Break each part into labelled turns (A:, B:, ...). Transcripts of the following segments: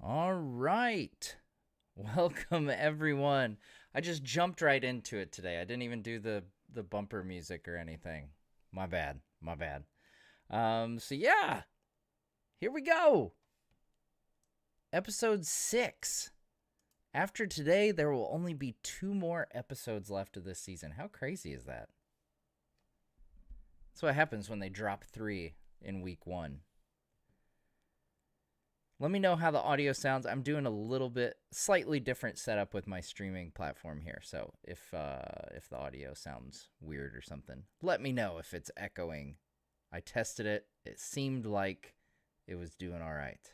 A: All right. Welcome, everyone. I just jumped right into it today. I didn't even do the bumper music or anything. My bad. My bad. So yeah, here we go. Episode 6. After today, there will only be 2 more episodes left of this season. How crazy is that? That's what happens when they drop 3 in week 1. Let me know how the audio sounds. I'm doing a little bit slightly different setup with my streaming platform here. So if the audio sounds weird or something, let me know if it's echoing. I tested it. It seemed like it was doing all right.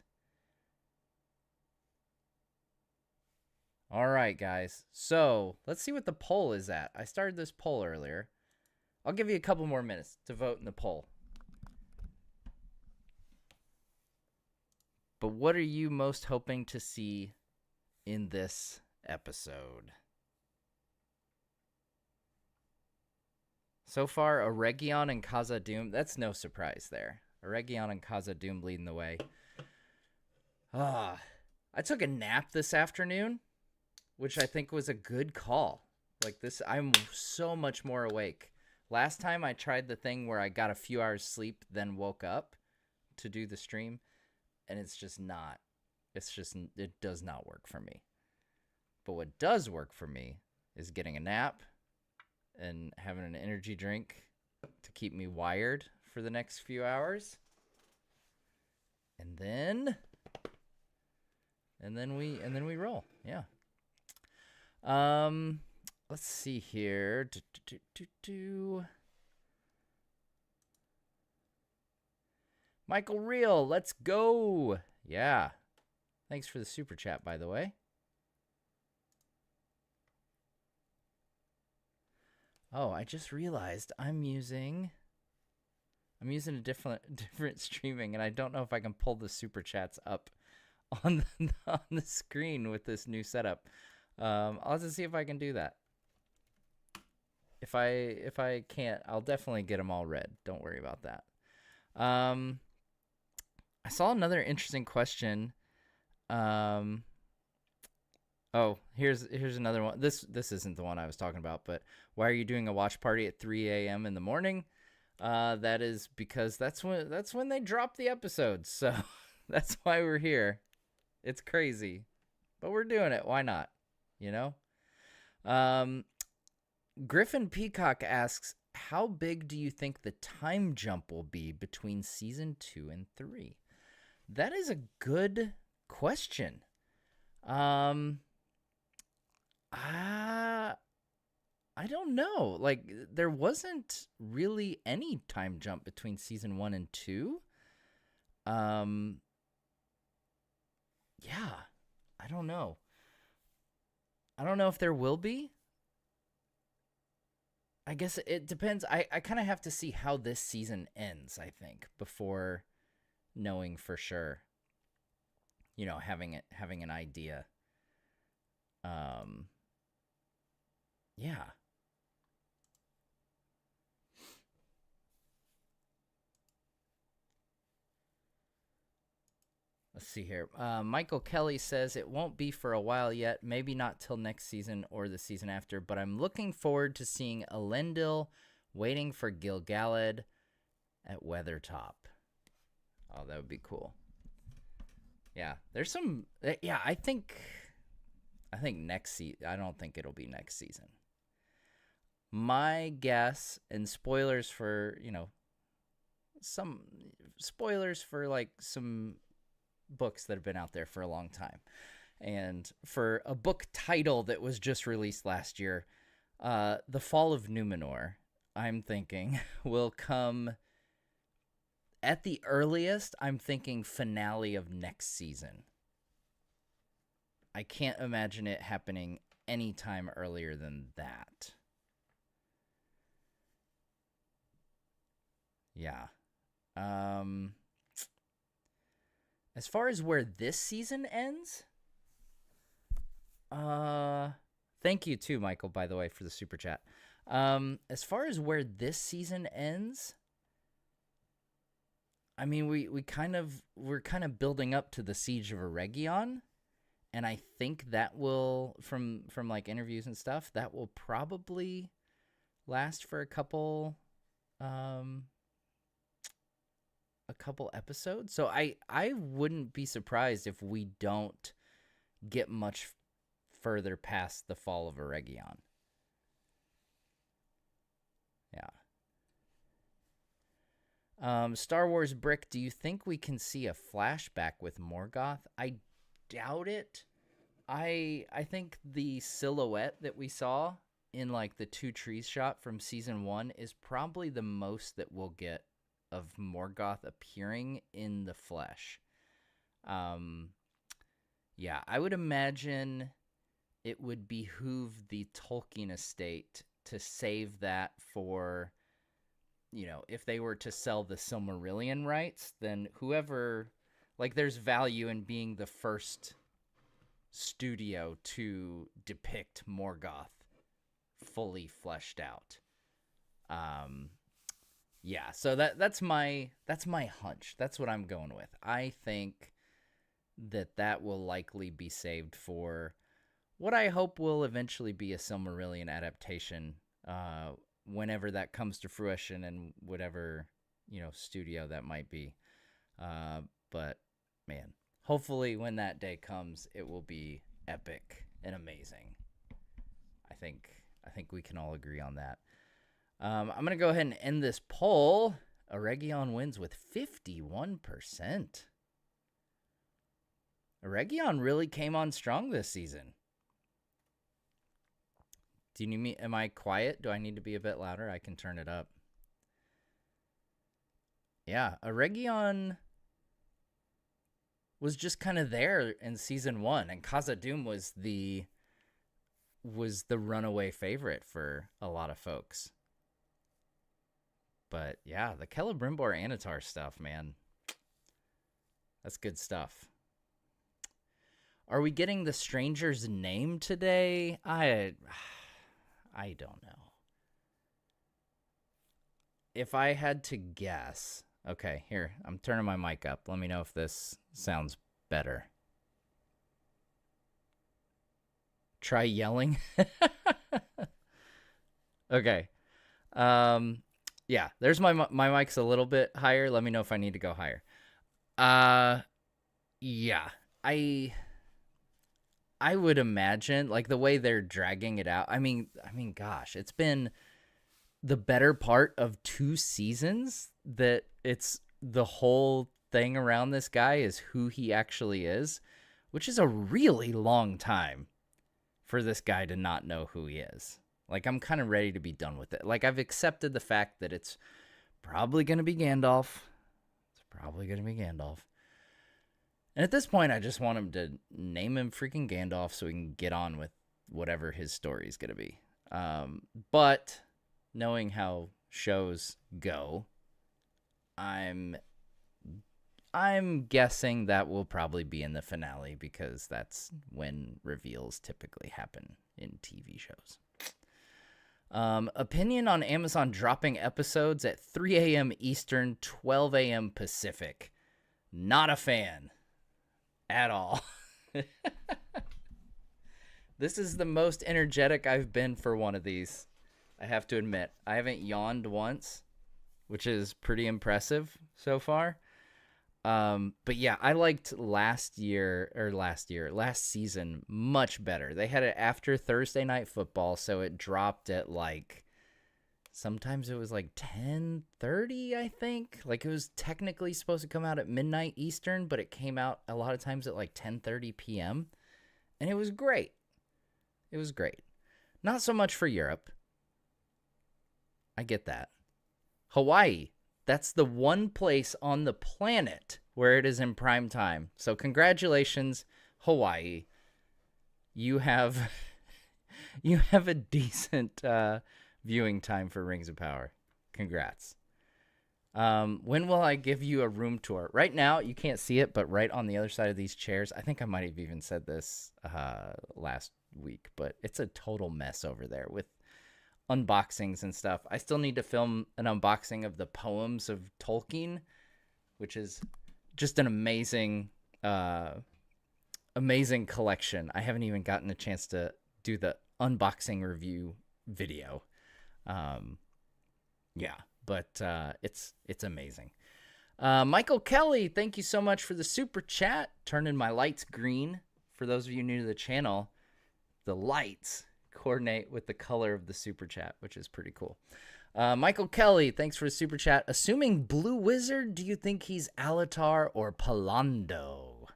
A: All right, guys. So let's see what the poll is at. I started this poll earlier. I'll give you a couple more minutes to vote in the poll. But what are you most hoping to see in this episode? So far, Aregion and Khazad-dûm. That's no surprise there. Aregion and Khazad-dûm leading the way. I took a nap this afternoon, which I think was a good call. Like this, I'm so much more awake. Last time I tried the thing where I got a few hours sleep, then woke up to do the stream. And it does not work for me. But what does work for me is getting a nap and having an energy drink to keep me wired for the next few hours. And then we roll. Yeah. Let's see here. Michael Real, let's go. Yeah. Thanks for the super chat, by the way. Oh, I just realized I'm using a different streaming, and I don't know if I can pull the super chats up on the screen with this new setup. I'll have to see if I can do that. If I can't, I'll definitely get them all read. Don't worry about that. I saw another interesting question. Oh, here's another one. This isn't the one I was talking about, but why are you doing a watch party at 3 a.m. in the morning? That is because that's when they drop the episodes. So that's why we're here. It's crazy, but we're doing it. Why not? You know? Griffin Peacock asks, how big do you think the time jump will be between season 2 and 3? That is a good question. I don't know. Like, there wasn't really any time jump between season 1 and 2. Yeah, I don't know. I don't know if there will be. I guess it depends. I kind of have to see how this season ends, I think, before knowing for sure. You know, having an idea. Yeah. Let's see here. Michael Kelly says it won't be for a while yet, maybe not till next season or the season after, but I'm looking forward to seeing Elendil waiting for Gil-galad at Weathertop. Oh, that would be cool. Yeah, there's some. Yeah, I think next season. I don't think it'll be next season. My guess, and spoilers for some spoilers for like some books that have been out there for a long time, and for a book title that was just released last year, The Fall of Numenor, I'm thinking will come. At the earliest, I'm thinking finale of next season. I can't imagine it happening any time earlier than that. Yeah. As far as where this season ends, thank you too, Michael, by the way, for the super chat. As far as where this season ends, I mean, we're kind of building up to the Siege of Eregion, and I think that will, from like interviews and stuff, that will probably last for um a couple episodes. So I wouldn't be surprised if we don't get much further past the fall of Eregion. Yeah. Star Wars Brick, do you think we can see a flashback with Morgoth? I doubt it. I think the silhouette that we saw in like the two trees shot from season 1 is probably the most that we'll get of Morgoth appearing in the flesh. Yeah, I would imagine it would behoove the Tolkien estate to save that for, if they were to sell the Silmarillion rights, then whoever, like, there's value in being the first studio to depict Morgoth fully fleshed out. Yeah, so that's my hunch. That's what I'm going with. I think that will likely be saved for what I hope will eventually be a Silmarillion adaptation, whenever that comes to fruition and whatever, studio that might be. But man, hopefully when that day comes, it will be epic and amazing. I think we can all agree on that. I'm going to go ahead and end this poll. Eregion wins with 51%. Eregion really came on strong this season. Do you need me? Am I quiet? Do I need to be a bit louder? I can turn it up. Yeah, Eregion was just kind of there in season 1, and Khazad-dûm was the runaway favorite for a lot of folks. But yeah, the Celebrimbor Anatar stuff, man, that's good stuff. Are we getting the stranger's name today? I don't know. If I had to guess, okay, here, I'm turning my mic up. Let me know if this sounds better. Try yelling. Okay. Yeah, there's my mic's a little bit higher. Let me know if I need to go higher. Yeah, I would imagine, like, the way they're dragging it out. I mean, gosh, it's been the better part of 2 seasons that it's the whole thing around this guy is who he actually is, which is a really long time for this guy to not know who he is. Like, I'm kind of ready to be done with it. Like, I've accepted the fact that it's probably going to be Gandalf. And at this point, I just want him to name him freaking Gandalf so we can get on with whatever his story is going to be. But knowing how shows go, I'm guessing that will probably be in the finale because that's when reveals typically happen in TV shows. Opinion on Amazon dropping episodes at 3 a.m. Eastern, 12 a.m. Pacific. Not a fan. At all. This is the most energetic I've been for one of these. I have to admit. I haven't yawned once, which is pretty impressive so far. But yeah, I liked last season much better. They had it after Thursday Night Football, so it dropped at like, sometimes it was like 10:30, I think. Like, it was technically supposed to come out at midnight Eastern, but it came out a lot of times at like 10:30 p.m. And it was great. It was great. Not so much for Europe. I get that. Hawaii. That's the one place on the planet where it is in prime time. So congratulations, Hawaii. You have a decent viewing time for Rings of Power. Congrats. When will I give you a room tour? Right now, you can't see it, but right on the other side of these chairs, I think I might have even said this last week, but it's a total mess over there with unboxings and stuff. I still need to film an unboxing of the poems of Tolkien, which is just an amazing amazing collection. I haven't even gotten a chance to do the unboxing review video. Yeah, but it's amazing. Michael Kelly, thank you so much for the super chat. Turning my lights green. For those of you new to the channel, the lights coordinate with the color of the super chat, which is pretty cool. Michael Kelly, thanks for the super chat. Assuming Blue Wizard, do you think he's Alatar or Palando?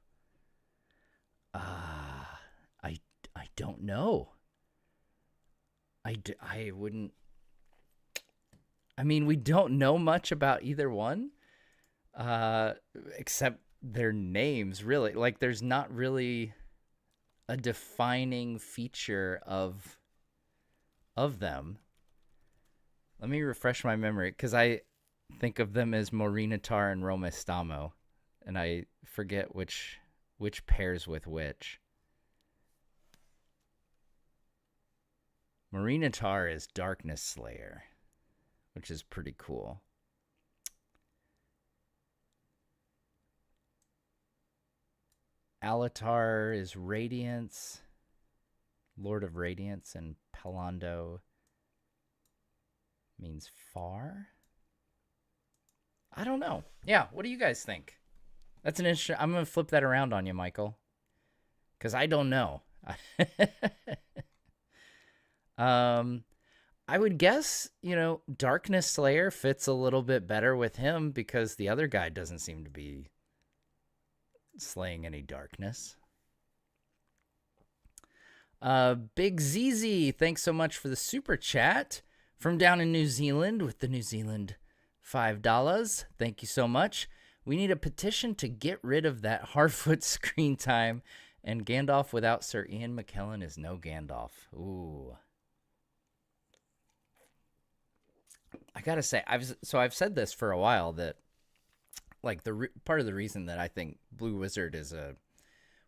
A: I don't know. I wouldn't. I mean, we don't know much about either one, except their names. Really, like there's not really a defining feature of them. Let me refresh my memory, because I think of them as Morinitar and Romestamo, and I forget which pairs with which. Morinitar is Darkness Slayer, which is pretty cool. Alatar is Radiance, Lord of Radiance, and Palando means far. I don't know. Yeah, what do you guys think? That's an interesting. I'm gonna flip that around on you, Michael, because I don't know. I would guess, Darkness Slayer fits a little bit better with him because the other guy doesn't seem to be slaying any darkness. Big ZZ, thanks so much for the super chat from down in New Zealand with the New Zealand $5. Thank you so much. We need a petition to get rid of that Harfoot screen time, and Gandalf without Sir Ian McKellen is no Gandalf. Ooh. I gotta say, I've said this for a while, that like part of the reason that I think Blue Wizard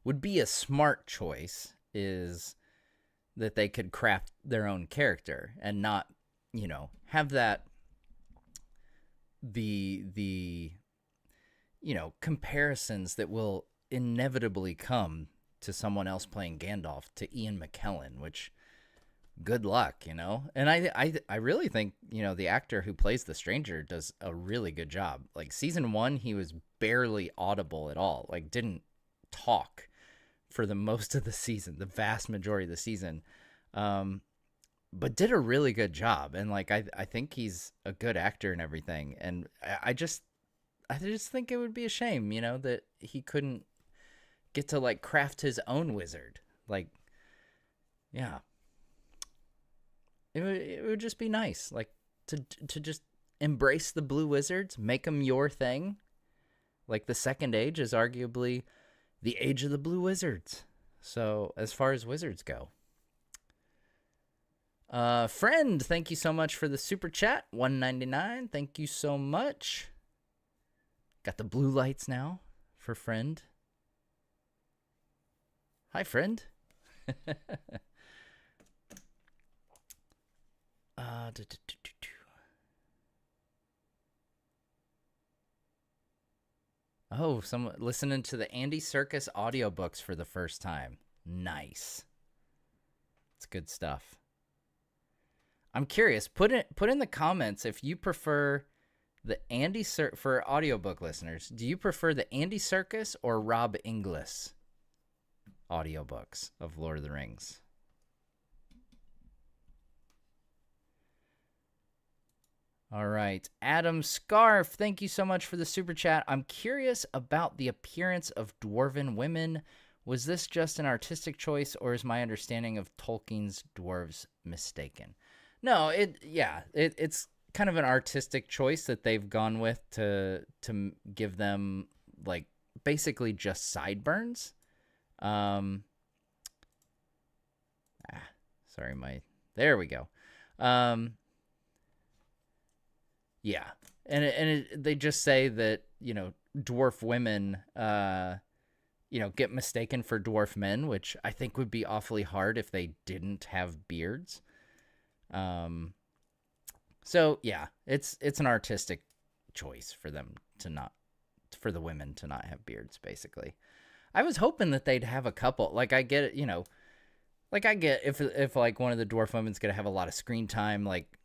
A: would be a smart choice is that they could craft their own character and not, have that the comparisons that will inevitably come to someone else playing Gandalf, to Ian McKellen, which good luck, And I really think, the actor who plays the stranger does a really good job. Like season 1, he was barely audible at all, like didn't talk for the most of the season, the vast majority of the season. But did a really good job. And like, I think he's a good actor and everything. And I just think it would be a shame, that he couldn't get to like craft his own wizard. Like, yeah. It would just be nice, like to just embrace the Blue Wizards, make them your thing. Like the Second Age is arguably the age of the Blue Wizards. So as far as wizards go, friend, thank you so much for the super chat, $1.99. Thank you so much. Got the blue lights now for friend. Hi, friend. Oh, someone listening to the Andy Serkis audiobooks for the first time. Nice. It's good stuff. I'm curious. Put in the comments if you prefer the Andy for audiobook listeners. Do you prefer the Andy Serkis or Rob Inglis audiobooks of Lord of the Rings? All right. Adam Scarf, thank you so much for the super chat. I'm curious about the appearance of dwarven women. Was this just an artistic choice, or is my understanding of Tolkien's dwarves mistaken? No, it's kind of an artistic choice that they've gone with to give them like basically just sideburns. Sorry, there we go. Yeah, and they just say that, dwarf women, get mistaken for dwarf men, which I think would be awfully hard if they didn't have beards. So yeah, it's an artistic choice for them to for the women to not have beards, basically. I was hoping that they'd have a couple. Like, I get it, you know, like I get if like one of the dwarf women's gonna have a lot of screen time, like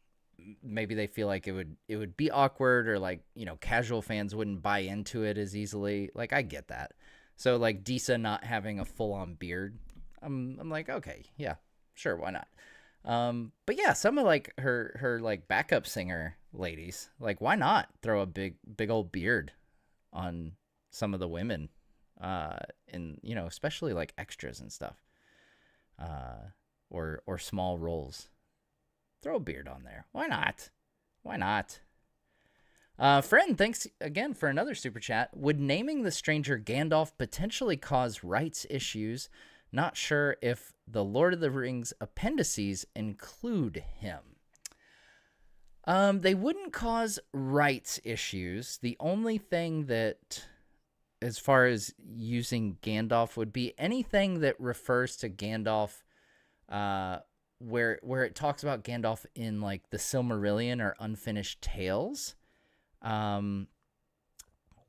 A: maybe they feel like it would be awkward, or like, you know, casual fans wouldn't buy into it as easily. Like, I get that. So like Disa not having a full on beard, I'm like, okay, yeah, sure, why not? But yeah, some of like her like backup singer ladies, like, why not throw a big old beard on some of the women, in, you know, especially like extras and stuff, or small roles. Throw a beard on there. Why not? Why not? Friend, thanks again for another super chat. Would naming the stranger Gandalf potentially cause rights issues? Not sure if the Lord of the Rings appendices include him. They wouldn't cause rights issues. The only thing that, as far as using Gandalf, would be anything that refers to Gandalf, where it talks about Gandalf in like the Silmarillion or Unfinished Tales.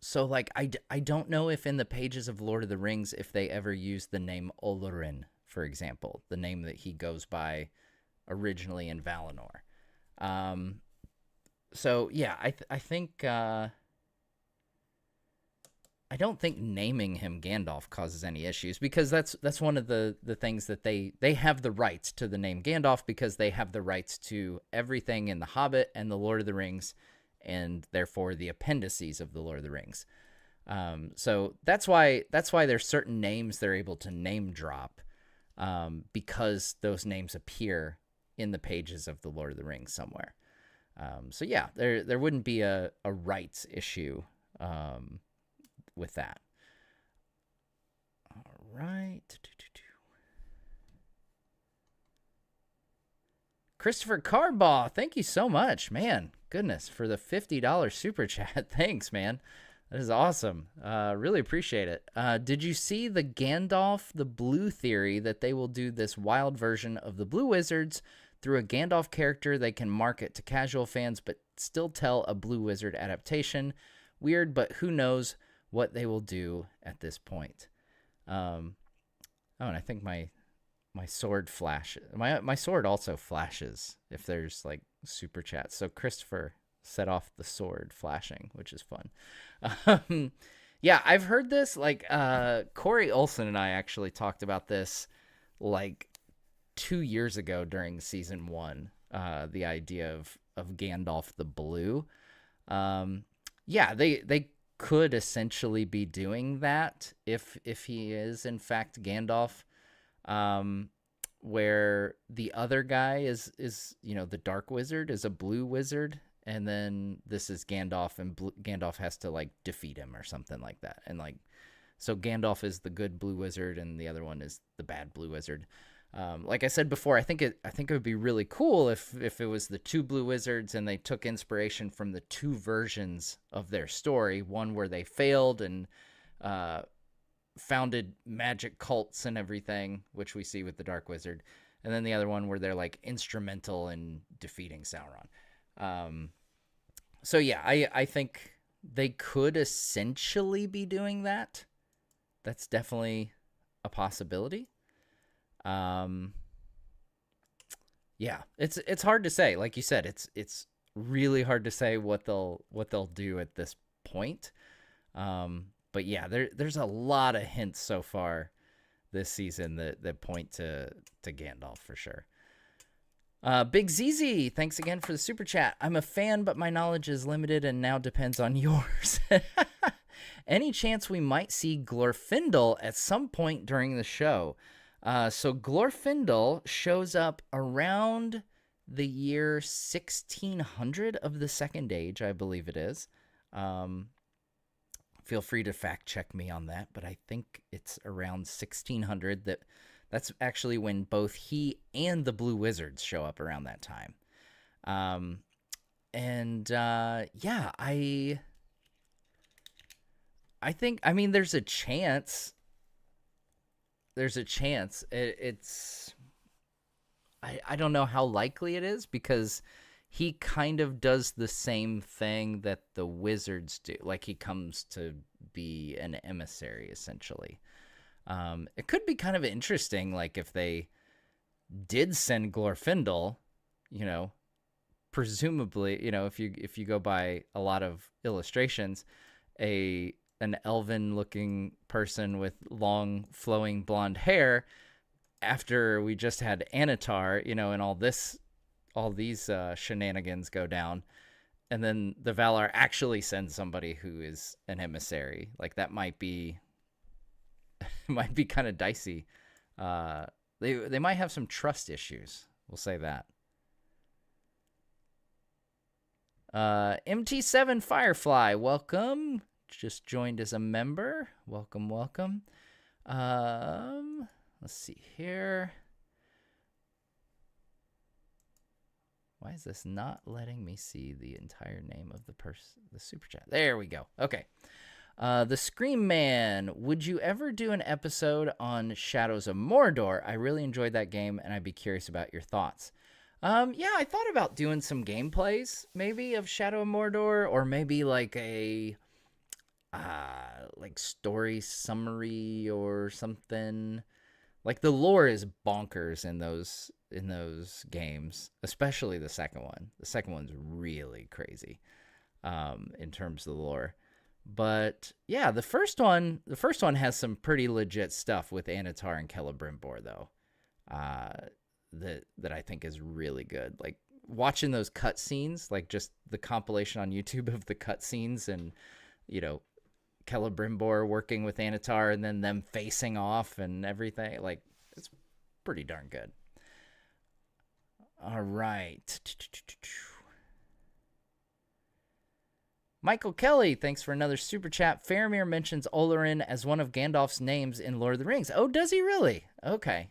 A: So like I don't know if in the pages of Lord of the Rings if they ever use the name Olorin, for example, the name that he goes by originally in Valinor. So yeah, I think I don't think naming him Gandalf causes any issues, because that's one of the things that they have the rights to the name Gandalf, because they have the rights to everything in The Hobbit and The Lord of the Rings, and therefore the appendices of The Lord of the Rings. So that's why there's certain names they're able to name drop, because those names appear in the pages of The Lord of the Rings somewhere. So yeah, there wouldn't be a rights issue with that. All right. Christopher Carbaugh, thank you so much, man. Goodness, for the $50 super chat. Thanks, man. That is awesome. Really appreciate it. Did you see the Gandalf the Blue theory that they will do this wild version of the Blue Wizards through a Gandalf character they can market to casual fans but still tell a Blue Wizard adaptation? Weird, but who knows what they will do at this point. And I think my sword flash, my sword also flashes if there's like super chats. So Christopher set off the sword flashing, which is fun. Yeah, I've heard this. Like Corey Olson and I actually talked about this like 2 years ago during season 1. The idea of Gandalf the Blue. Yeah, they could essentially be doing that if he is in fact Gandalf, where the other guy is you know, the Dark Wizard is a blue wizard, and then this is Gandalf, and Gandalf has to like defeat him or something like that, and like so Gandalf is the good blue wizard and the other one is the bad blue wizard. Like I said before, I think it would be really cool if it was the two blue wizards and they took inspiration from the two versions of their story, one where they failed and founded magic cults and everything, which we see with the Dark Wizard, and then the other one where they're like instrumental in defeating Sauron. So yeah, I think they could essentially be doing that. That's definitely a possibility. Yeah, it's hard to say. Like you said, it's really hard to say what they'll do at this point. But yeah, there's a lot of hints so far this season that point to Gandalf for sure. Big ZZ, thanks again for the super chat. I'm a fan, but my knowledge is limited and now depends on yours. Any chance we might see Glorfindel at some point during the show? So Glorfindel shows up around the year 1600 of the Second Age, I believe it is. Feel free to fact check me on that, but I think it's around 1600 that's actually when both he and the Blue Wizards show up around that time. Yeah, I think, I mean, there's a chance. I don't know how likely it is, because he kind of does the same thing that the wizards do. Like, he comes to be an emissary, essentially. It could be kind of interesting, like, if they did send Glorfindel, you know, presumably, you know, if you go by a lot of illustrations, an elven looking person with long flowing blonde hair, after we just had Anatar, you know, and all these shenanigans go down, and then the Valar actually send somebody who is an emissary. Like, that might be kind of dicey. They might have some trust issues. We'll say that. MT7 Firefly, welcome. Just joined as a member. Welcome, welcome. Let's see here. Why is this not letting me see the entire name of the super chat? There we go. Okay. The Scream Man, would you ever do an episode on Shadows of Mordor? I really enjoyed that game, and I'd be curious about your thoughts. Yeah, I thought about doing some gameplays, maybe, of Shadow of Mordor, or maybe like a like story summary or something. Like, the lore is bonkers in those games, especially the second one. The second one's really crazy in terms of the lore. But yeah, the first one has some pretty legit stuff with Anatar and Celebrimbor, though. That I think is really good. Like, watching those cutscenes, like just the compilation on YouTube of the cutscenes, and, you know, Celebrimbor working with Anatar and then them facing off and everything. Like, it's pretty darn good. All right. Michael Kelly, thanks for another super chat. Faramir mentions Olorin as one of Gandalf's names in Lord of the Rings. Oh, does he really? Okay.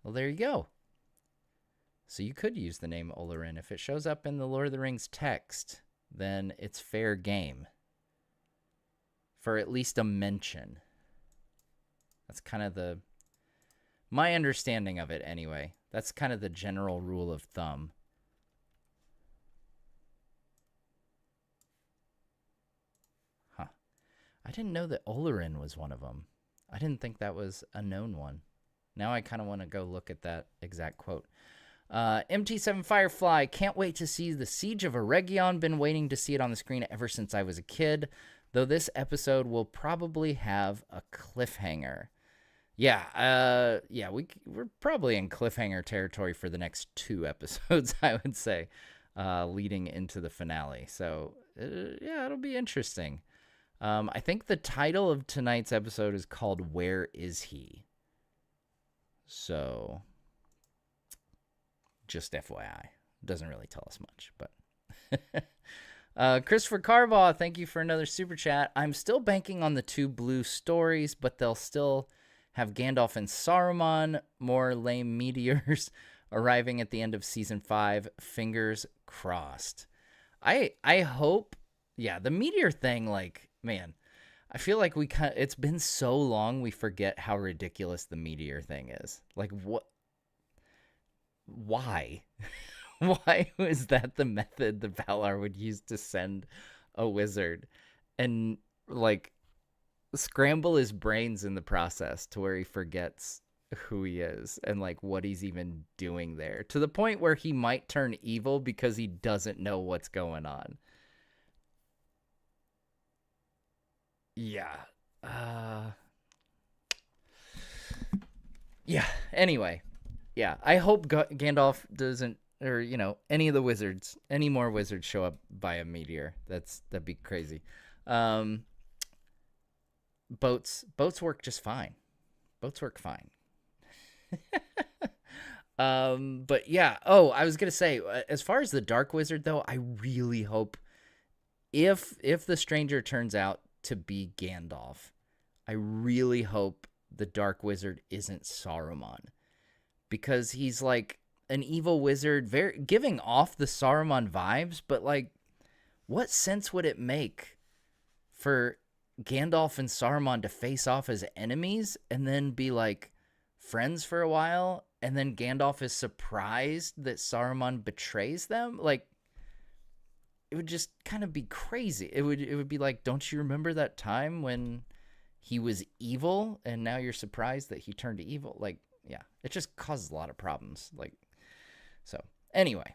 A: Well, there you go. So you could use the name Olorin. If it shows up in the Lord of the Rings text, then it's fair game for at least a mention. That's kind of my understanding of it anyway. That's kind of the general rule of thumb. Huh. I didn't know that Olorin was one of them. I didn't think that was a known one. Now I kind of want to go look at that exact quote. MT7 Firefly, can't wait to see the Siege of Eregion. Been waiting to see it on the screen ever since I was a kid. Though this episode will probably have a cliffhanger. Yeah, we're probably in cliffhanger territory for the next 2 episodes, I would say, leading into the finale. So, yeah, it'll be interesting. I think the title of tonight's episode is called Where Is He? So, just FYI. Doesn't really tell us much, but... Christopher Carbaugh, thank you for another super chat. I'm still banking on the 2 blue stories, but they'll still have Gandalf and Saruman, more lame meteors arriving at the end of season 5. Fingers crossed. I hope, yeah, the meteor thing, like, man, I feel like it's been so long we forget how ridiculous the meteor thing is. Like, what? Why? Why was that the method the Valar would use to send a wizard and, like, scramble his brains in the process to where he forgets who he is and, like, what he's even doing there, to the point where he might turn evil because he doesn't know what's going on. Yeah. Yeah. Anyway. Yeah. I hope Gandalf doesn't, or, you know, any of the wizards, any more wizards show up by a meteor. That'd be crazy. Boats work just fine. Boats work fine. But yeah. Oh, I was gonna say, as far as the Dark Wizard, though, I really hope if the stranger turns out to be Gandalf, I really hope the Dark Wizard isn't Saruman, because he's like an evil wizard, very giving off the Saruman vibes. But, like, what sense would it make for Gandalf and Saruman to face off as enemies and then be, like, friends for a while and then Gandalf is surprised that Saruman betrays them. Like, it would just kind of be crazy. It would be like, don't you remember that time when he was evil and now you're surprised that he turned to evil? Like, yeah, it just causes a lot of problems. Like, so anyway.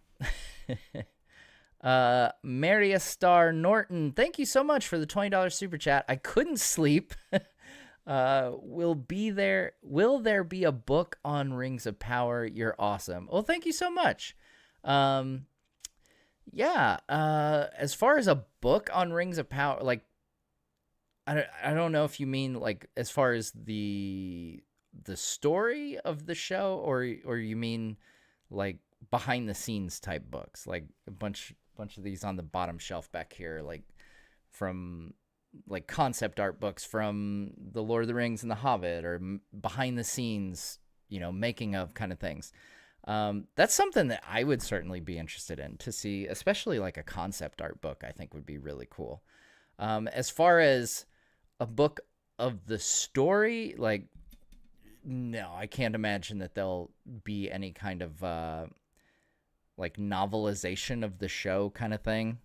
A: Maria Star Norton, thank you so much for the $20 super chat. I couldn't sleep. Will there be a book on Rings of Power? You're awesome. Well, thank you so much. Yeah, as far as a book on Rings of Power, like, I don't know if you mean like as far as the story of the show, or you mean like behind the scenes type books, like a bunch of these on the bottom shelf back here, like from like concept art books from The Lord of the Rings and The Hobbit, or behind the scenes, making of kind of things. That's something that I would certainly be interested in to see, especially like a concept art book. I think would be really cool. As far as a book of the story, like, no, I can't imagine that there'll be any kind of like novelization of the show kind of thing.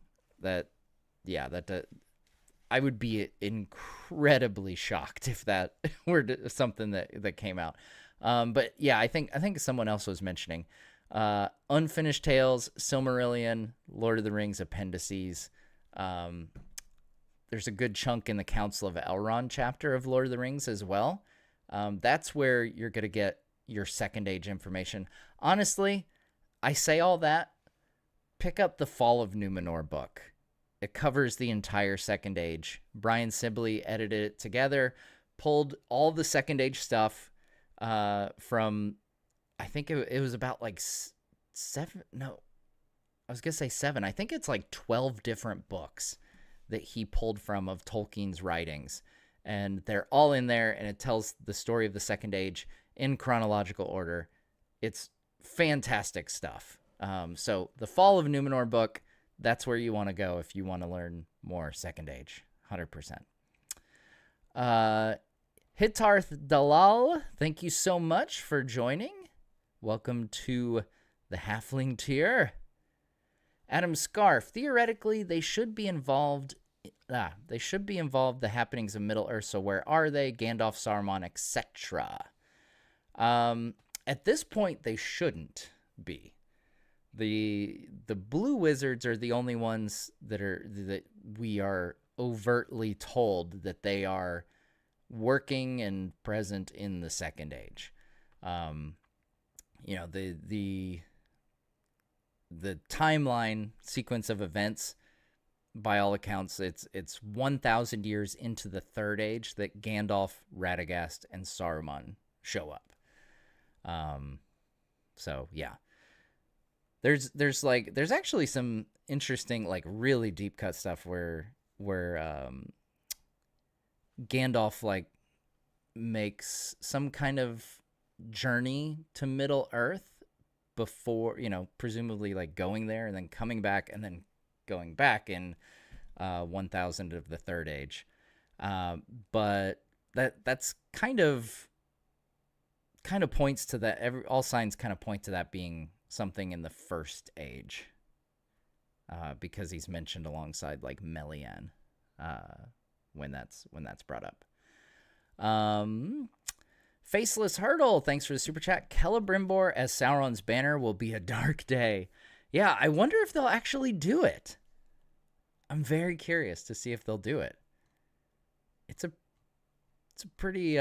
A: I would be incredibly shocked if that were something that came out. But yeah, I think someone else was mentioning Unfinished Tales, Silmarillion, Lord of the Rings appendices. There's a good chunk in the Council of Elrond chapter of Lord of the Rings as well. That's where you're going to get your Second Age information. Honestly, I say all that. Pick up the Fall of Numenor book. It covers the entire Second Age. Brian Sibley edited it together, pulled all the Second Age stuff from, I think it was about like 7. No, I was going to say 7. I think it's like 12 different books that he pulled from of Tolkien's writings. And they're all in there, and it tells the story of the Second Age in chronological order. It's fantastic stuff. So the Fall of Numenor book, that's where you want to go if you want to learn more Second Age, 100%. Hitarth Dalal, thank you so much for joining. Welcome to the Halfling tier. Adam Scarf, theoretically, they should be involved. The happenings of Middle-earth, so where are they? Gandalf, Saruman, etc. At this point, they shouldn't be. The blue wizards are the only ones that we are overtly told that they are working and present in the Second Age. The timeline sequence of events, by all accounts, it's 1,000 years into the Third Age that Gandalf, Radagast, and Saruman show up. So yeah, there's actually some interesting, like, really deep cut stuff where Gandalf like makes some kind of journey to Middle Earth before, presumably like going there and then coming back and then going back in 1000 of the Third Age. But that's kind of points to that. All signs kind of point to that being something in the First Age, because he's mentioned alongside like Melian when that's brought up. Faceless Hurdle, thanks for the super chat. Celebrimbor as Sauron's banner will be a dark day. Yeah, I wonder if they'll actually do it. I'm very curious to see if they'll do it. It's a pretty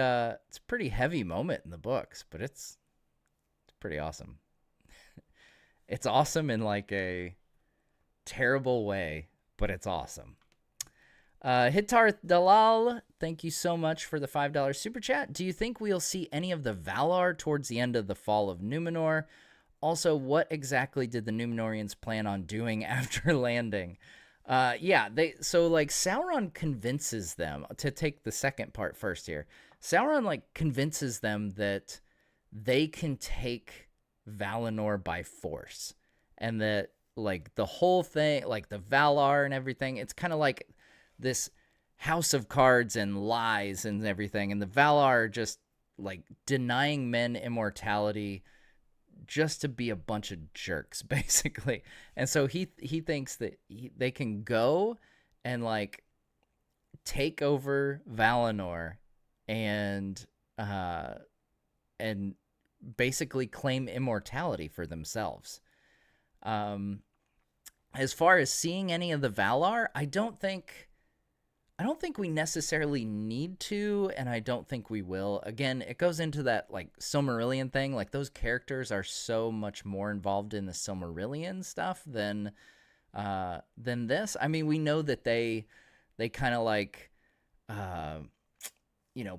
A: heavy moment in the books, but it's pretty awesome. It's awesome in like a terrible way, but it's awesome. Hitarth Dalal, thank you so much for the $5 super chat. Do you think we'll see any of the Valar towards the end of the Fall of Numenor? Also, what exactly did the Numenorians plan on doing after landing? Sauron convinces them, to take the second part first here. Sauron like convinces them that they can take Valinor by force, and that like the whole thing, like the Valar and everything, it's kind of like this house of cards and lies and everything, and the Valar are just like denying men immortality, just to be a bunch of jerks, basically. And so he thinks that they can go and like take over Valinor and uh and basically claim immortality for themselves. Um, as far as seeing any of the Valar, I don't think we necessarily need to, and I don't think we will. Again, it goes into that like Silmarillion thing. Like those characters are so much more involved in the Silmarillion stuff than this. I mean, we know that they kind of like uh,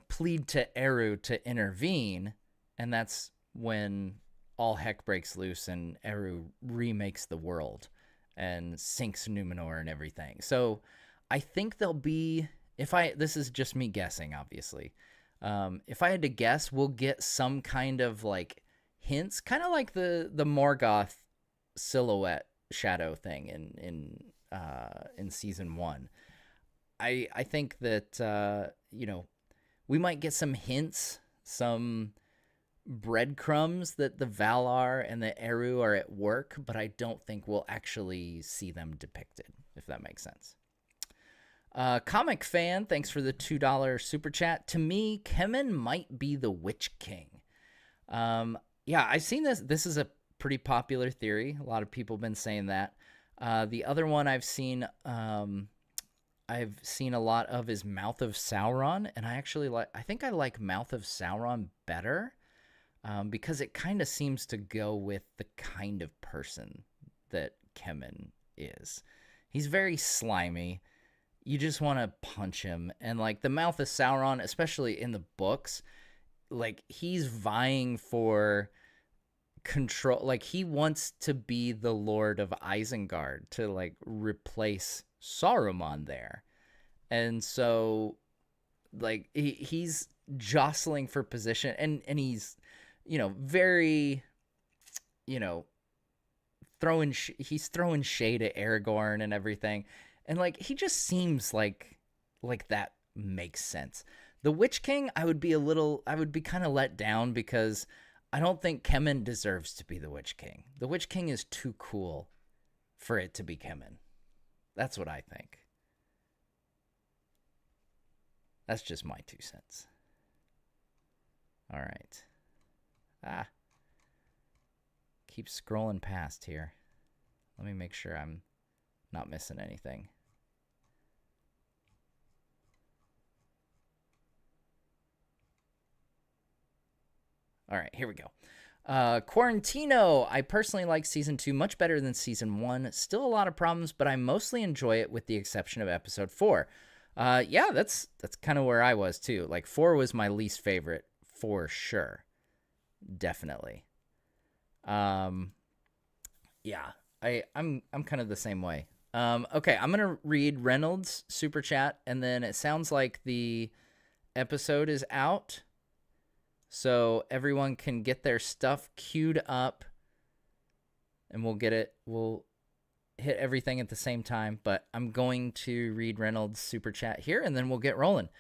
A: plead to Eru to intervene, and that's when all heck breaks loose and Eru remakes the world and sinks Numenor and everything. So I think there'll be, this is just me guessing, obviously. If I had to guess, we'll get some kind of like hints, kind of like the Morgoth silhouette shadow thing in season 1. I think that we might get some hints, some breadcrumbs that the Valar and the Eru are at work, but I don't think we'll actually see them depicted, if that makes sense. Comic fan, thanks for the $2 super chat. To me, Kemen might be the Witch King. Yeah, I've seen this. This is a pretty popular theory. A lot of people have been saying that. The other one I've seen a lot of is Mouth of Sauron, and I think I like Mouth of Sauron better, because it kind of seems to go with the kind of person that Kemen is. He's very slimy. You just want to punch him. And like the Mouth of Sauron, especially in the books, like he's vying for control. Like he wants to be the Lord of Isengard, to like replace Saruman there. And so like he's jostling for position, and he's very he's throwing shade at Aragorn and everything. And like he just seems like that makes sense. The Witch King, I would be kind of let down, because I don't think Kemen deserves to be the Witch King. The Witch King is too cool for it to be Kemen. That's what I think. That's just my 2 cents. All right. Keep scrolling past here. Let me make sure I'm not missing anything. All right, here we go. Quarantino. I personally like season 2 much better than season 1. Still a lot of problems, but I mostly enjoy it with the exception of episode 4. Yeah, that's kind of where I was too. Like 4 was my least favorite for sure. Definitely. Yeah, I'm kind of the same way. Okay, I'm gonna read Reynolds' super chat, and then it sounds like the episode is out, so everyone can get their stuff queued up, and we'll hit everything at the same time. But I'm going to read Reynolds' super chat here, and then we'll get rolling.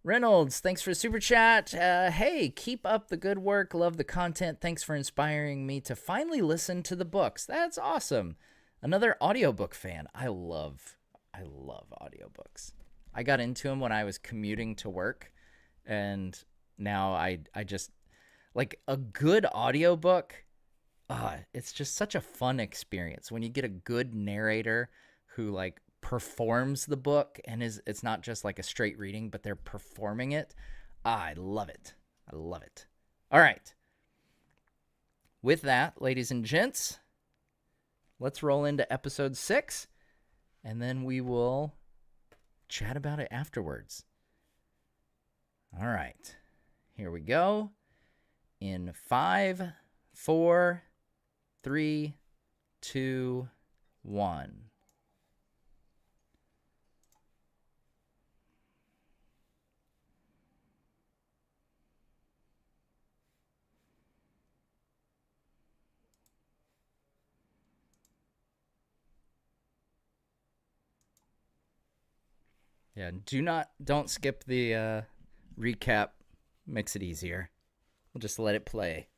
A: Reynolds, thanks for the super chat. Hey, keep up the good work. Love the content. Thanks for inspiring me to finally listen to the books. That's awesome. Another audiobook fan. I love audiobooks. I got into them when I was commuting to work, and now I just like a good audiobook. It's just such a fun experience when you get a good narrator who like performs the book, and it's not just like a straight reading, but they're performing it. I love it. All right. With that, ladies and gents, let's roll into episode 6, and then we will chat about it afterwards. All right. Here we go. In 5, 4, 3, 2, 1. Yeah, don't skip the recap. Makes it easier. We'll just let it play.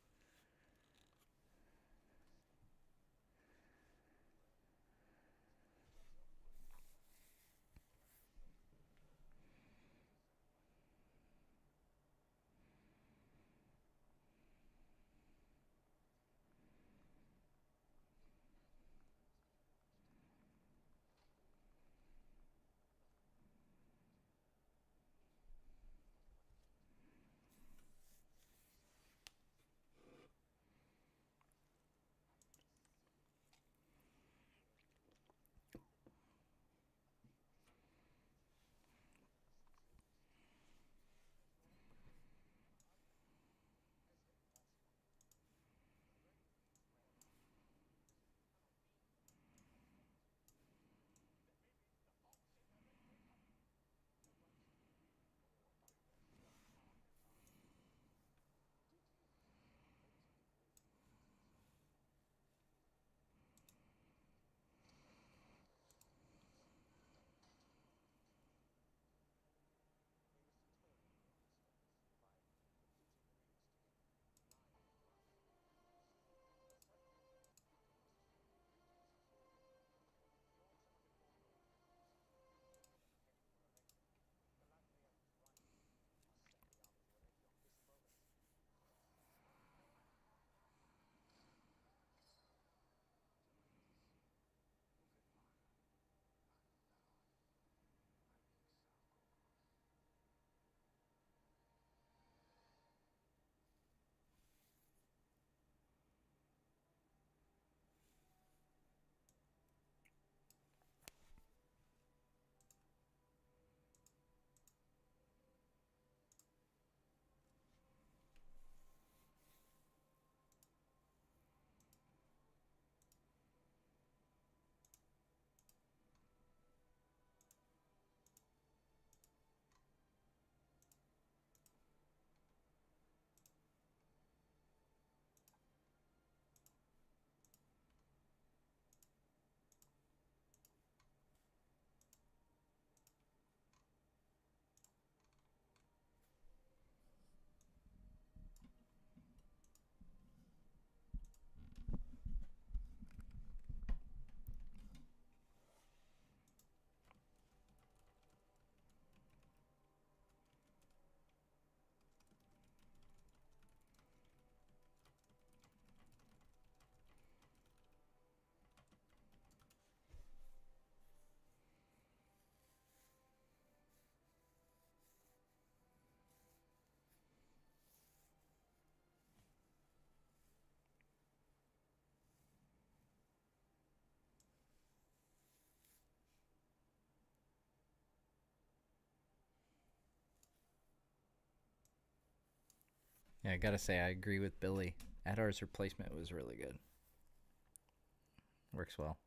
A: Yeah, I gotta say, I agree with Billy. Adar's replacement was really good. Works well.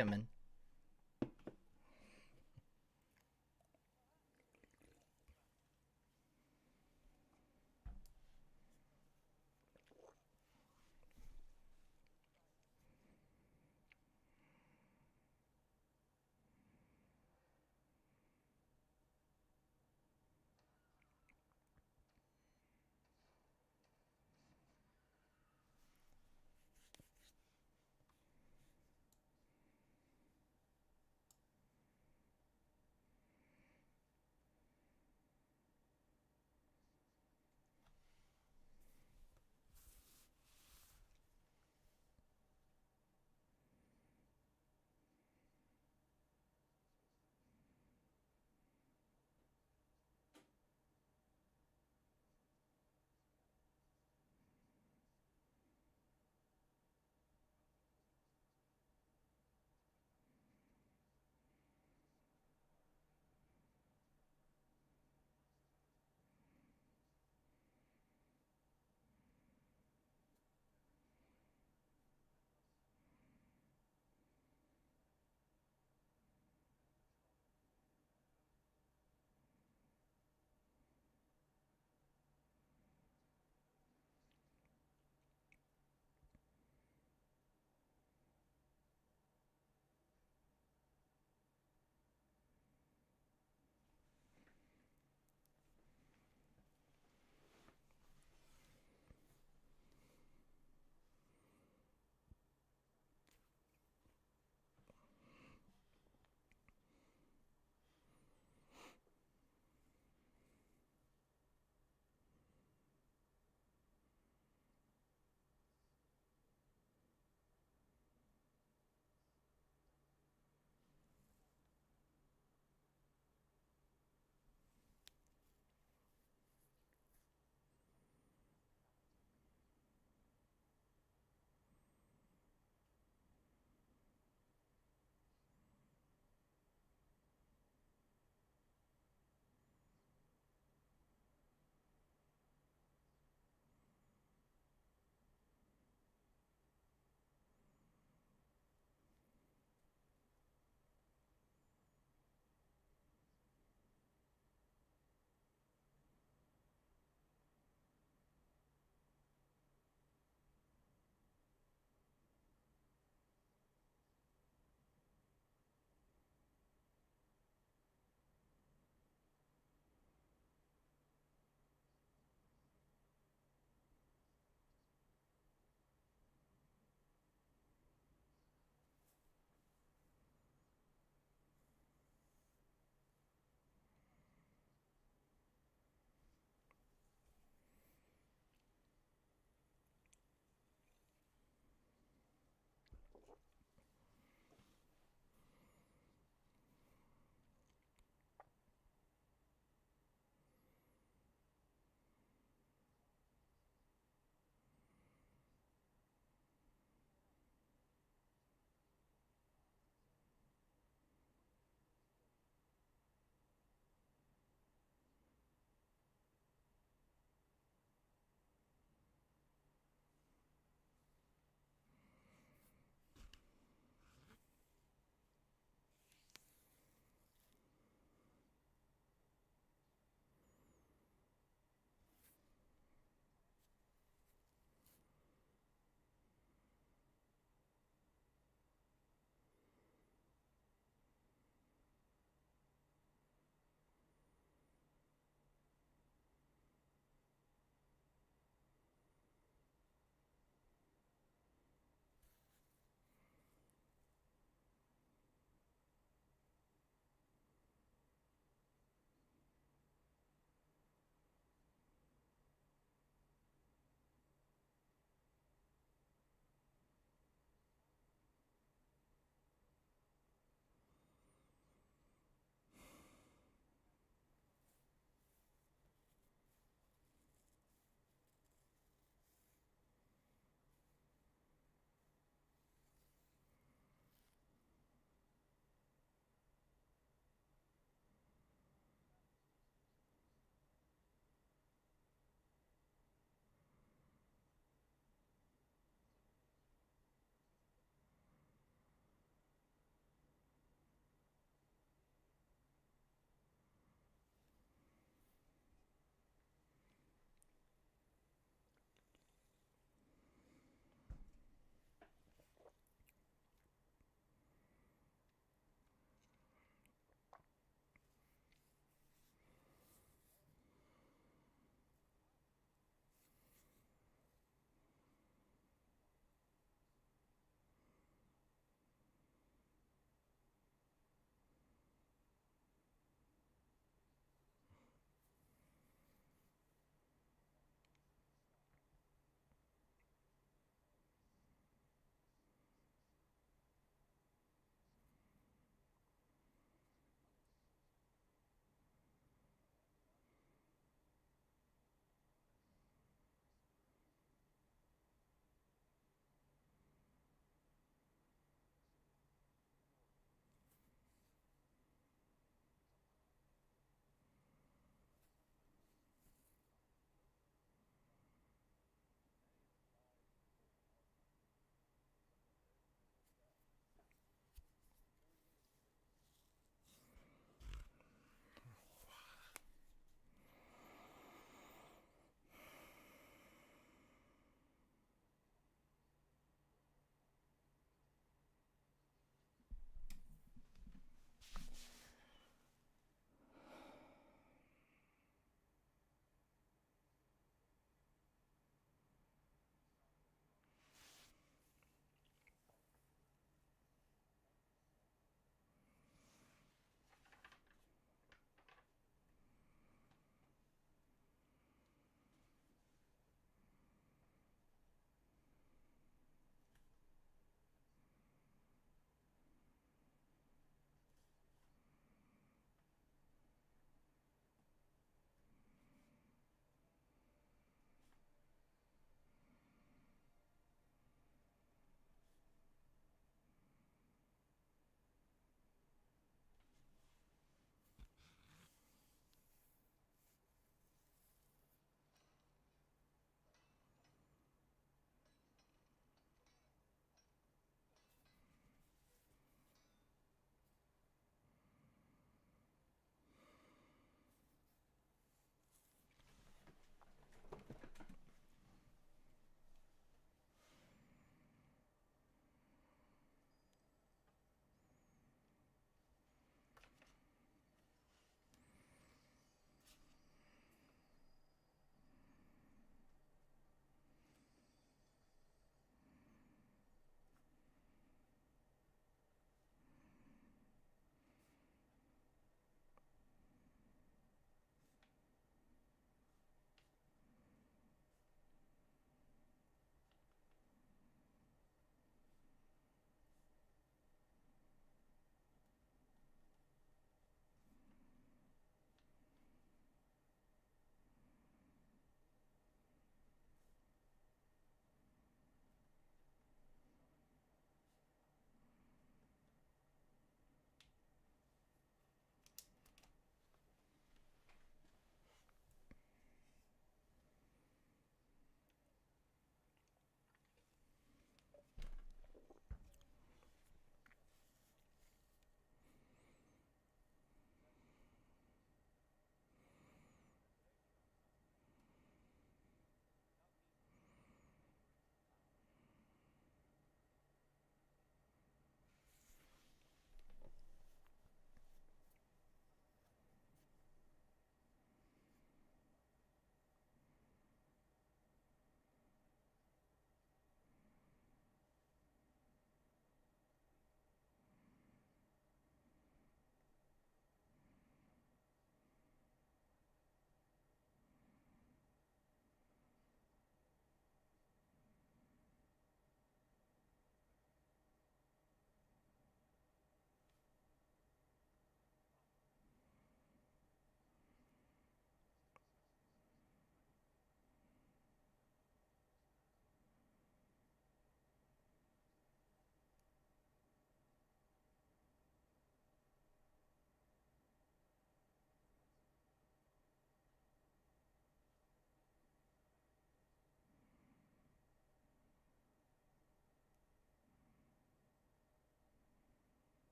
A: coming.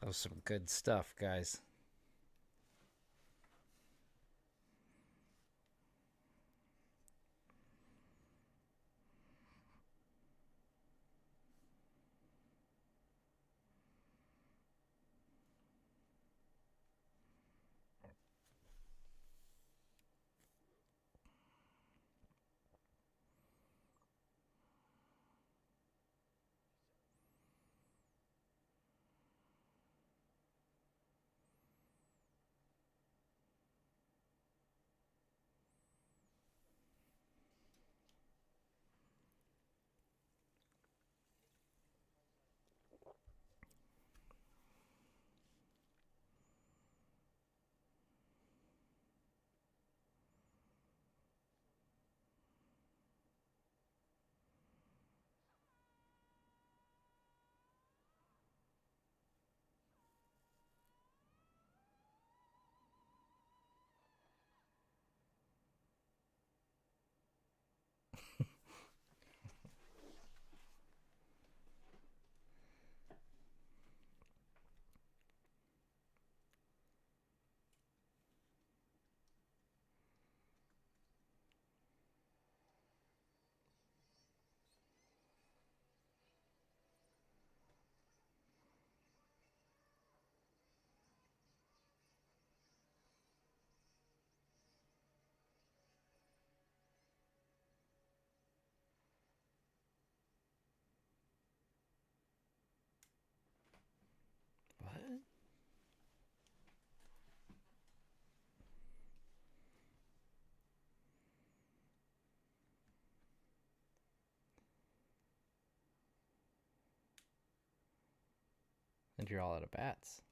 A: That was some good stuff, guys. What? And you're all out of bats.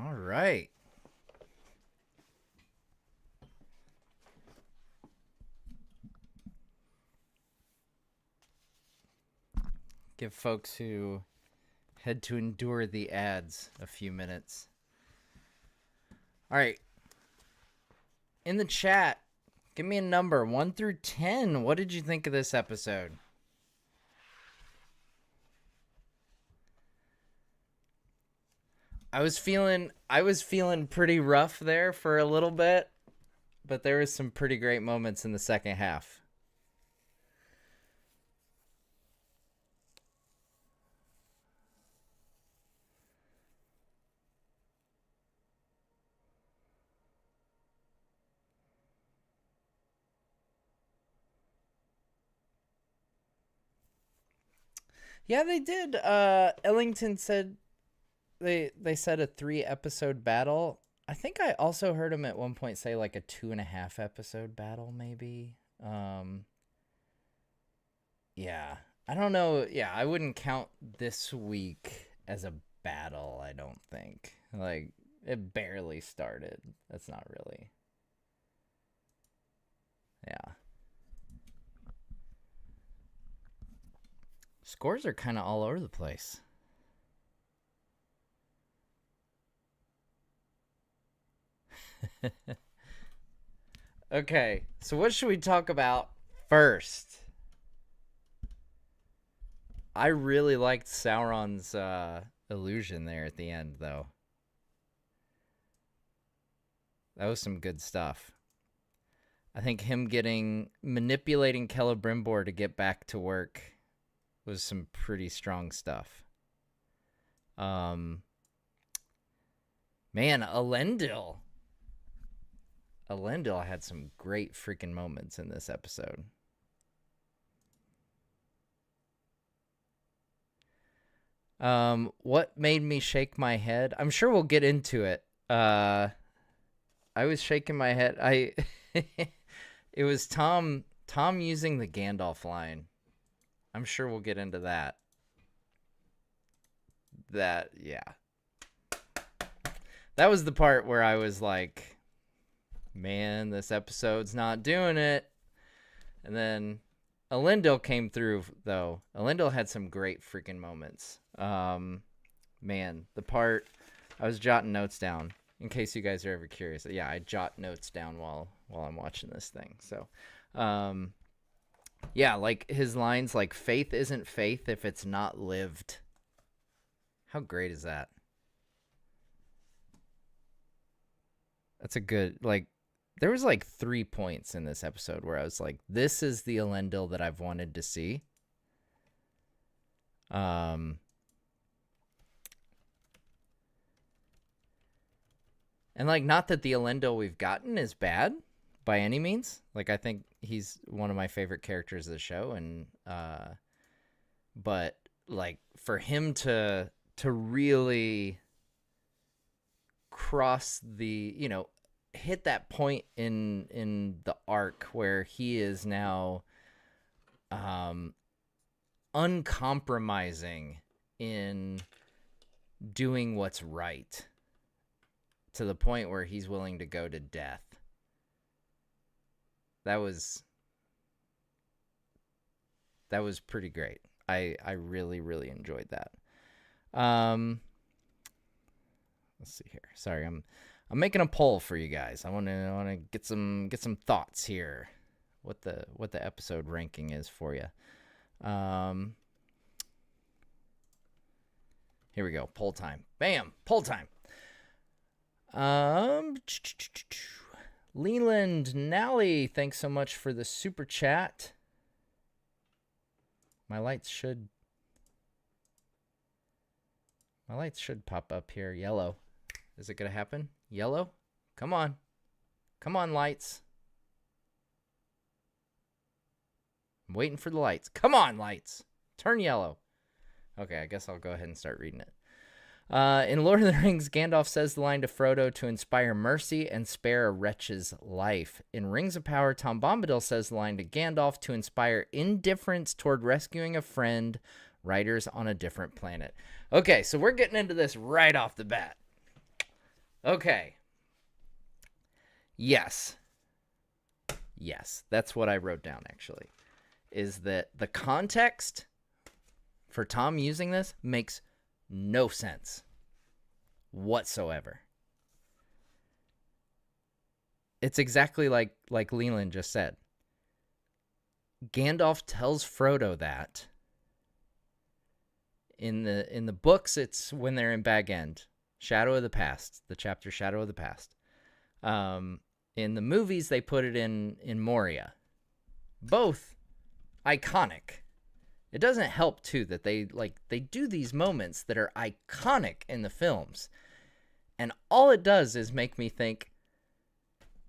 A: All right. Give folks who had to endure the ads a few minutes. All right. In the chat, give me a number 1 through 10. What did you think of this episode? I was feeling pretty rough there for a little bit, but there was some pretty great moments in the second half. Yeah, they did. Ellington said they said a 3-episode battle. I think I also heard him at one point say like a 2.5 episode battle, maybe. Yeah, I don't know. Yeah, I wouldn't count this week as a battle. I don't think. Like, it barely started. That's not really. Yeah. Scores are kind of all over the place. Okay, so what should we talk about first? I really liked Sauron's illusion there at the end, though. That was some good stuff. I think him manipulating Celebrimbor to get back to work was some pretty strong stuff. Man, Elendil had some great freaking moments in this episode. What made me shake my head? I'm sure we'll get into it. I was shaking my head. It was Tom using the Gandalf line. I'm sure we'll get into that. Yeah. That was the part where I was like, man, this episode's not doing it. And then Elendil came through, though. Elendil had some great freaking moments. Man, the part I was jotting notes down in case you guys are ever curious. Yeah, I jot notes down while I'm watching this thing. So, yeah, like his lines like faith isn't faith if it's not lived. How great is that? That's a good, like, there was like 3 points in this episode where I was like, this is the Elendil that I've wanted to see. And like, not that the Elendil we've gotten is bad by any means. Like, I think he's one of my favorite characters of the show, and but like for him to really cross the, hit that point in the arc where he is now uncompromising in doing what's right to the point where he's willing to go to death. That was pretty great. I really, really enjoyed that. Let's see here. Sorry, I'm making a poll for you guys. I want to get some thoughts here. What the episode ranking is for you. Here we go. Poll time. Bam. Poll time. Leland Nally, thanks so much for the super chat. My lights should pop up here. Yellow. Is it going to happen? Yellow? Come on. Come on, lights. I'm waiting for the lights. Come on, lights. Turn yellow. Okay, I guess I'll go ahead and start reading it. In Lord of the Rings, Gandalf says the line to Frodo to inspire mercy and spare a wretch's life. In Rings of Power, Tom Bombadil says the line to Gandalf to inspire indifference toward rescuing a friend, riders on a different planet. Okay, so we're getting into this right off the bat. Okay. Yes. Yes, that's what I wrote down, actually. Is that the context for Tom using this makes no sense whatsoever. It's exactly like Leland just said. Gandalf tells Frodo that. In the books, it's when they're in Bag End, Shadow of the Past, the chapter Shadow of the Past. In the movies, they put it in Moria. Both iconic. It doesn't help too that they do these moments that are iconic in the films, and all it does is make me think,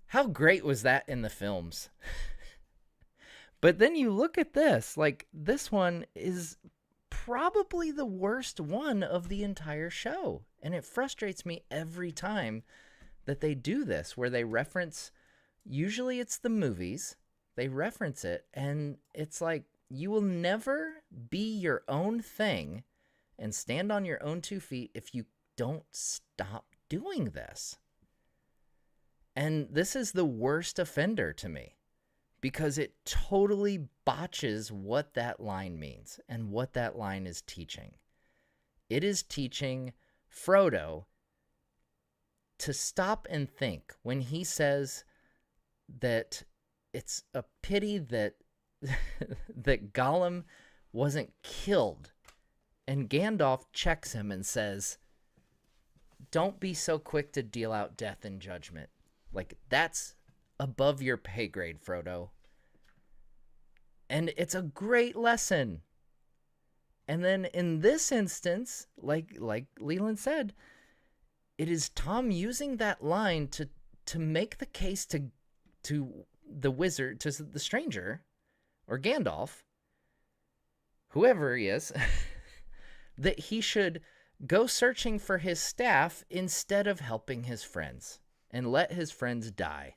A: how great was that in the films? But then you look at this, like, this one is probably the worst one of the entire show. And it frustrates me every time that they do this, where they reference, usually it's the movies, they reference it, and it's like, you will never be your own thing and stand on your own 2 feet if you don't stop doing this. And this is the worst offender to me, because it totally botches what that line means and what that line is teaching. It is teaching Frodo to stop and think when he says that it's a pity that that Gollum wasn't killed. And Gandalf checks him and says, don't be so quick to deal out death and judgment. Like, that's above your pay grade, Frodo. And it's a great lesson. And then in this instance, like Leland said, it is Tom using that line to make the case to the wizard, to the stranger, or Gandalf, whoever he is, that he should go searching for his staff instead of helping his friends and let his friends die.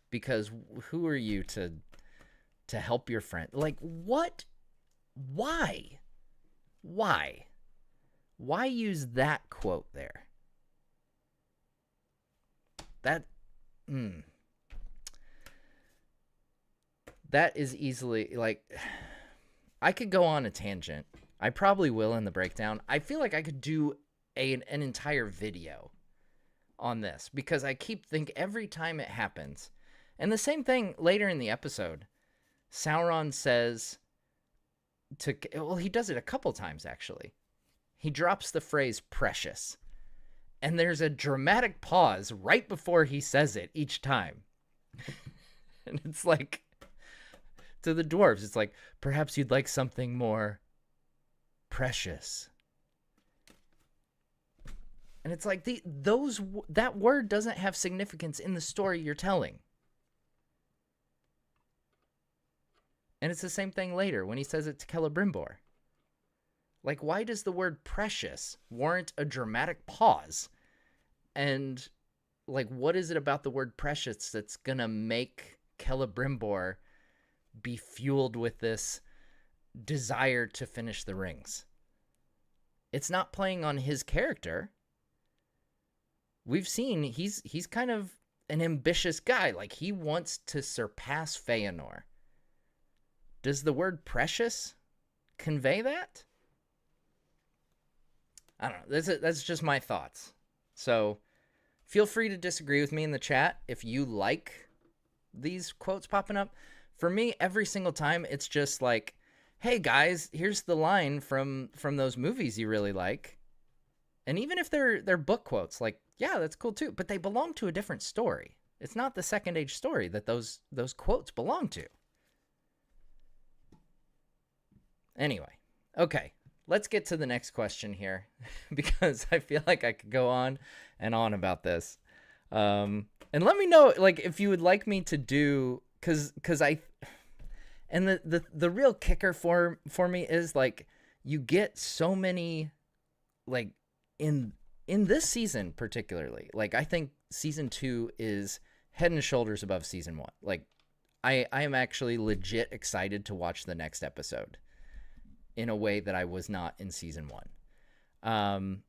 A: Because who are you to help your friend? Like, what? Why? Why use that quote there? That is easily, like, I could go on a tangent. I probably will in the breakdown. I feel like I could do an entire video on this, because I keep thinking every time it happens. And the same thing later in the episode. Sauron says he does it a couple times, actually. He drops the phrase precious. And there's a dramatic pause right before he says it each time. And it's like, to the dwarves, it's like, perhaps you'd like something more precious. And it's like, that word doesn't have significance in the story you're telling. And it's the same thing later when he says it to Celebrimbor. Like, why does the word precious warrant a dramatic pause? And, like, what is it about the word precious that's going to make Celebrimbor be fueled with this desire to finish the rings? It's not playing on his character. We've seen he's kind of an ambitious guy. Like, he wants to surpass Feanor. Does the word precious convey that? I don't know. That's just my thoughts. So feel free to disagree with me in the chat if you like these quotes popping up. For me, every single time, it's just like, hey, guys, here's the line from those movies you really like. And even if they're book quotes, like, yeah, that's cool too. But they belong to a different story. It's not the Second Age story that those quotes belong to. Anyway, okay, let's get to the next question here, because I feel like I could go on and on about this. And let me know, like, if you would like me to do, because and the real kicker for me is, like, you get so many, like, in this season particularly, like, I think season 2 is head and shoulders above season 1. Like, I am actually legit excited to watch the next episode in a way that I was not in season 1.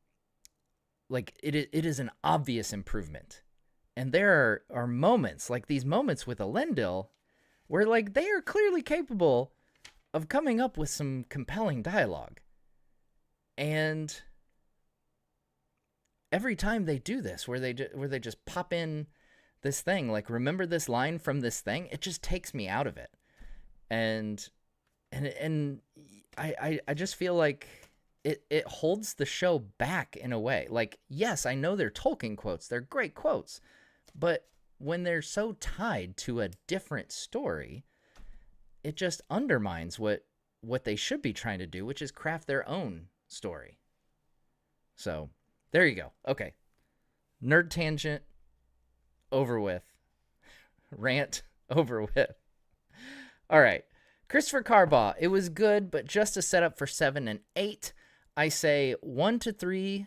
A: like it is an obvious improvement. And there are moments, like these moments with Elendil, where like they are clearly capable of coming up with some compelling dialogue. And every time they do this, where they just pop in this thing, like remember this line from this thing, it just takes me out of it. And I just feel like it holds the show back in a way. Like, yes, I know they're Tolkien quotes, they're great quotes, but when they're so tied to a different story, it just undermines what they should be trying to do, which is craft their own story. So there you go. Okay, nerd tangent over with. Rant over with. All right. Christopher Carbaugh, it was good, but just a setup for 7 and 8. I say 1 to 3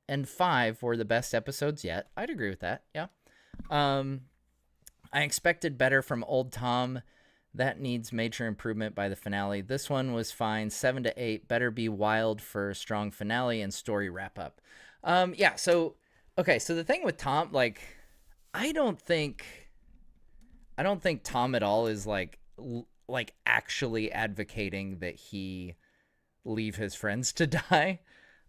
A: and 5 were the best episodes yet. I'd agree with that. Yeah. I expected better from old Tom. That needs major improvement by the finale. This one was fine. 7 to 8. Better be wild for a strong finale and story wrap up. Yeah. So, okay. So the thing with Tom, like, I don't think Tom at all is like actually advocating that he leave his friends to die.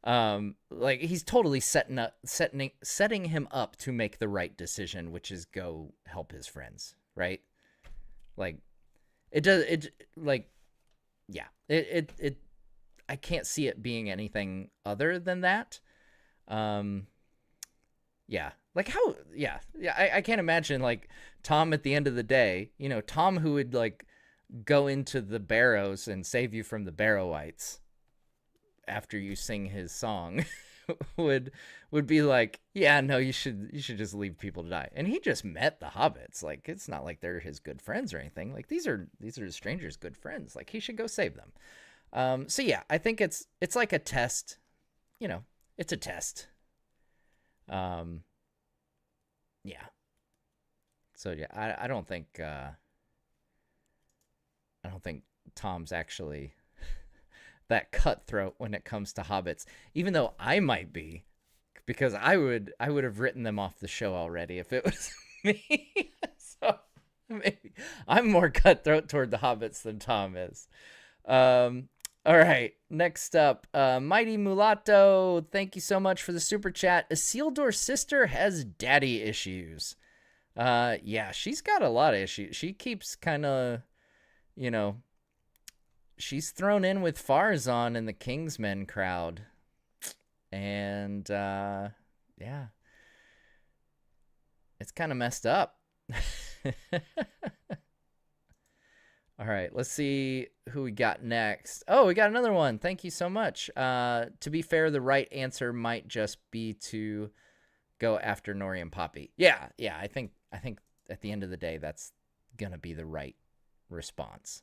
A: Like he's totally setting him up to make the right decision, which is go help his friends, right? Like it I can't see it being anything other than that. Yeah. Like how, I can't imagine like Tom at the end of the day, you know, Tom who would like go into the barrows and save you from the Barrow-wites after you sing his song would be like, yeah, no, you should just leave people to die. And he just met the hobbits. Like, it's not like they're his good friends or anything. Like these are strangers' good friends. Like he should go save them. So yeah, I think it's like a test, you know, it's a test. Yeah. So yeah, I don't think Tom's actually that cutthroat when it comes to hobbits, even though I might be, because I would have written them off the show already if it was me. So maybe I'm more cutthroat toward the hobbits than Tom is. All right, next up, Mighty Mulatto, thank you so much for the super chat. Isildur's sister has daddy issues. Yeah, she's got a lot of issues. She keeps kind of, you know, she's thrown in with Farazan in the Kingsmen crowd. And, yeah, it's kind of messed up. All right, let's see who we got next. Oh, we got another one. Thank you so much. To be fair, the right answer might just be to go after Nori and Poppy. Yeah, I think at the end of the day, that's gonna be the right response.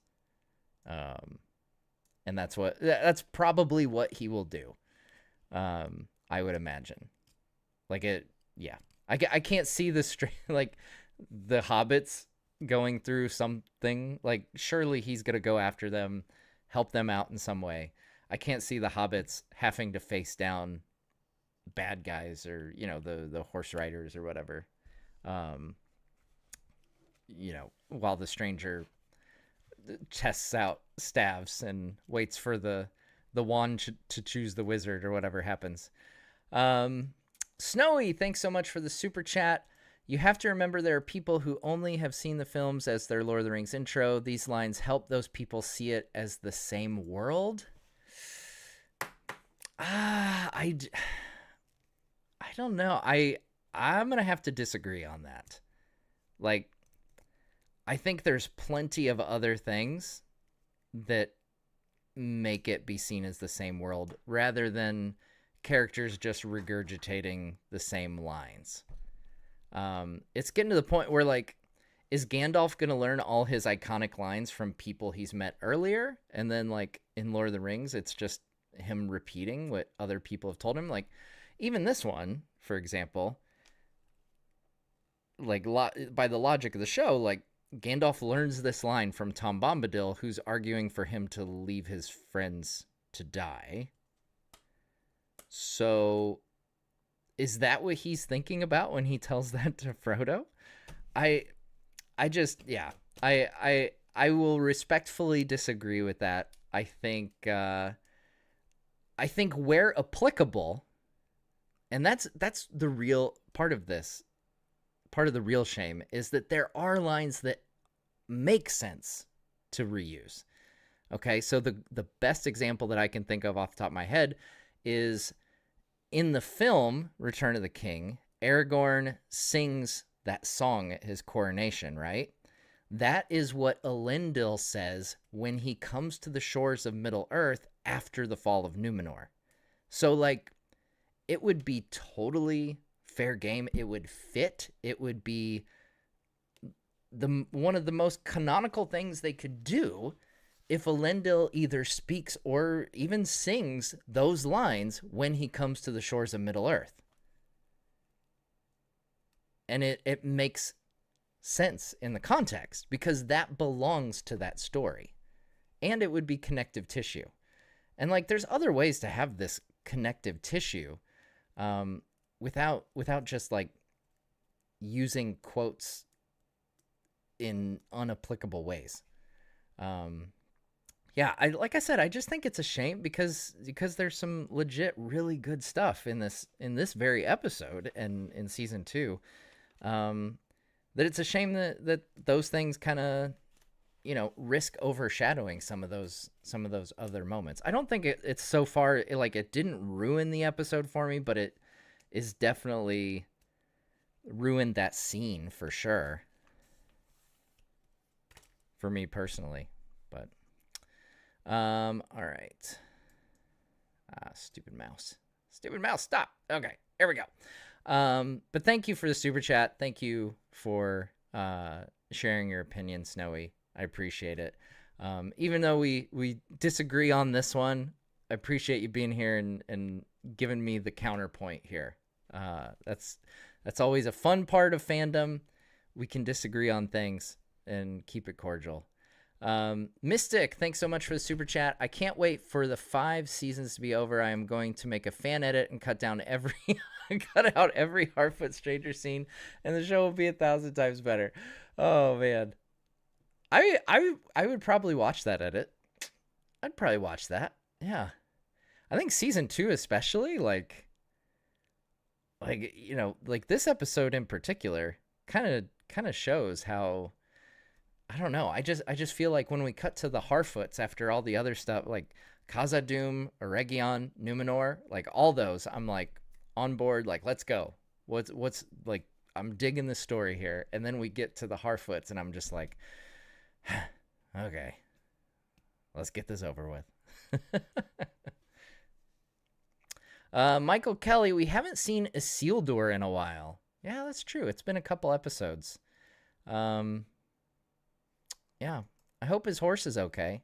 A: And that's probably what he will do. I would imagine. Like it, yeah. I can't see like the hobbits going through something. Like surely he's gonna go after them, help them out in some way. I can't see the hobbits having to face down bad guys or, you know, the horse riders or whatever. You know, while the stranger tests out staves and waits for the wand to choose the wizard or whatever happens. Snowy, thanks so much for the super chat. You have to remember there are people who only have seen the films as their Lord of the Rings intro. These lines help those people see it as the same world. I don't know. I'm going to have to disagree on that. Like, I think there's plenty of other things that make it be seen as the same world rather than characters just regurgitating the same lines. It's getting to the point where, like, is Gandalf going to learn all his iconic lines from people he's met earlier? And then, like, in Lord of the Rings, it's just him repeating what other people have told him? Like, even this one, for example, like, by the logic of the show, like, Gandalf learns this line from Tom Bombadil, who's arguing for him to leave his friends to die. So is that what he's thinking about when he tells that to Frodo? I I just yeah. I will respectfully disagree with that. I think where applicable, and that's the real part of this. Part of the real shame is that there are lines that make sense to reuse. Okay, so the best example that I can think of off the top of my head is in the film Return of the King, Aragorn sings that song at his coronation, right? That is what Elendil says when he comes to the shores of Middle Earth after the fall of Numenor. So, like, it would be totally fair game. It would fit. It would be one of the most canonical things they could do if Elendil either speaks or even sings those lines when he comes to the shores of Middle Earth. And it makes sense in the context because that belongs to that story. And it would be connective tissue. And like there's other ways to have this connective tissue without just like using quotes in unapplicable ways. Yeah, like I said, I just think it's a shame because there's some legit really good stuff in this very episode and in season 2. That it's a shame that those things kind of, risk overshadowing some of those other moments. I don't think it's so far it didn't ruin the episode for me, but it is definitely ruined that scene for sure. For me personally, but all right. Stupid mouse, stop. Okay, here we go. But thank you for the super chat. Thank you for sharing your opinion, Snowy. I appreciate it. Even though we disagree on this one, I appreciate you being here and giving me the counterpoint here. That's always a fun part of fandom. We can disagree on things and keep it cordial. Mystic, thanks so much for the super chat. I can't wait for the 5 seasons to be over. I am going to make a fan edit and cut out every Harfoot Stranger scene, and the show will be 1,000 times better. Oh man, I would probably watch that edit. I'd probably watch that. Yeah, I think season 2 especially, like this episode in particular, kind of shows how. I don't know. I just feel like when we cut to the Harfoots after all the other stuff, like Khazad-dûm, Eregion, Numenor, like all those, I'm like on board. Like, let's go. What's like? I'm digging the story here, and then we get to the Harfoots, and I'm just like, okay, let's get this over with. Michael Kelly, we haven't seen Isildur in a while. Yeah, that's true. It's been a couple episodes. Yeah, I hope his horse is okay.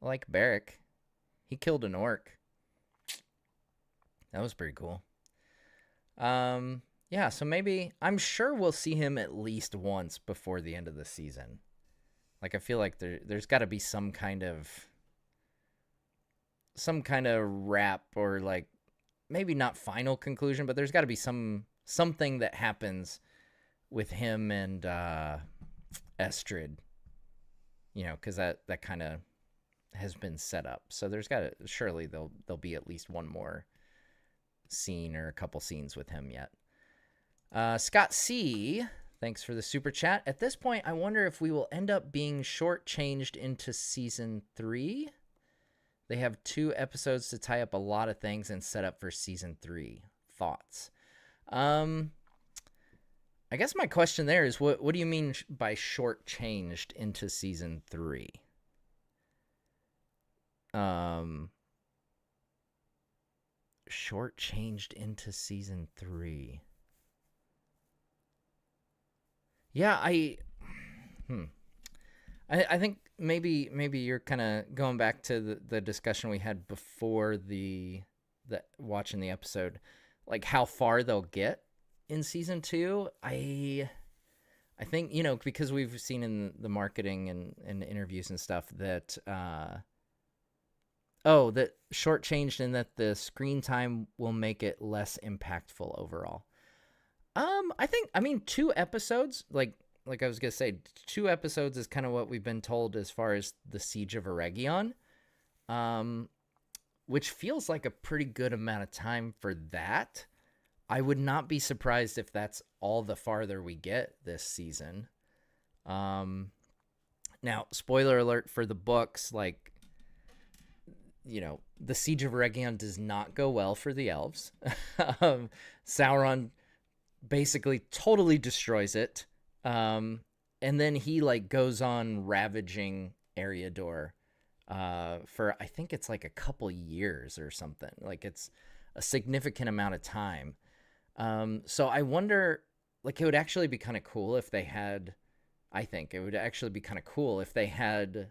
A: Like Barrick, he killed an orc. That was pretty cool. Yeah, so maybe I'm sure we'll see him at least once before the end of the season. Like I feel like there's got to be some kind of wrap or like maybe not final conclusion, but there's got to be something that happens with him and Estrid, because that kind of has been set up. So surely there'll be at least one more scene or a couple scenes with him yet. Scott C, thanks for the super chat. At this point, I wonder if we will end up being shortchanged into season 3. They have 2 episodes to tie up a lot of things and set up for season 3. Thoughts? I guess my question there is, what do you mean by shortchanged into season 3? Shortchanged into season 3. Yeah, I think maybe you're kind of going back to the discussion we had before the watching the episode, like how far they'll get in season 2. I think, because we've seen in the marketing and interviews and stuff that Oh, that shortchanged in that the screen time will make it less impactful overall. I mean 2 episodes, like I was gonna say, 2 episodes is kind of what we've been told as far as the Siege of Eregion. Um, which feels like a pretty good amount of time for that. I would not be surprised if that's all the farther we get this season. Um, Now, spoiler alert for the books, like, the Siege of Eregion does not go well for the elves. Sauron basically totally destroys it. And then he like goes on ravaging Eriador for I think it's like a couple years or something. Like it's a significant amount of time. So I wonder, like, it would actually be kind of cool if they had. I think it would actually be kind of cool if they had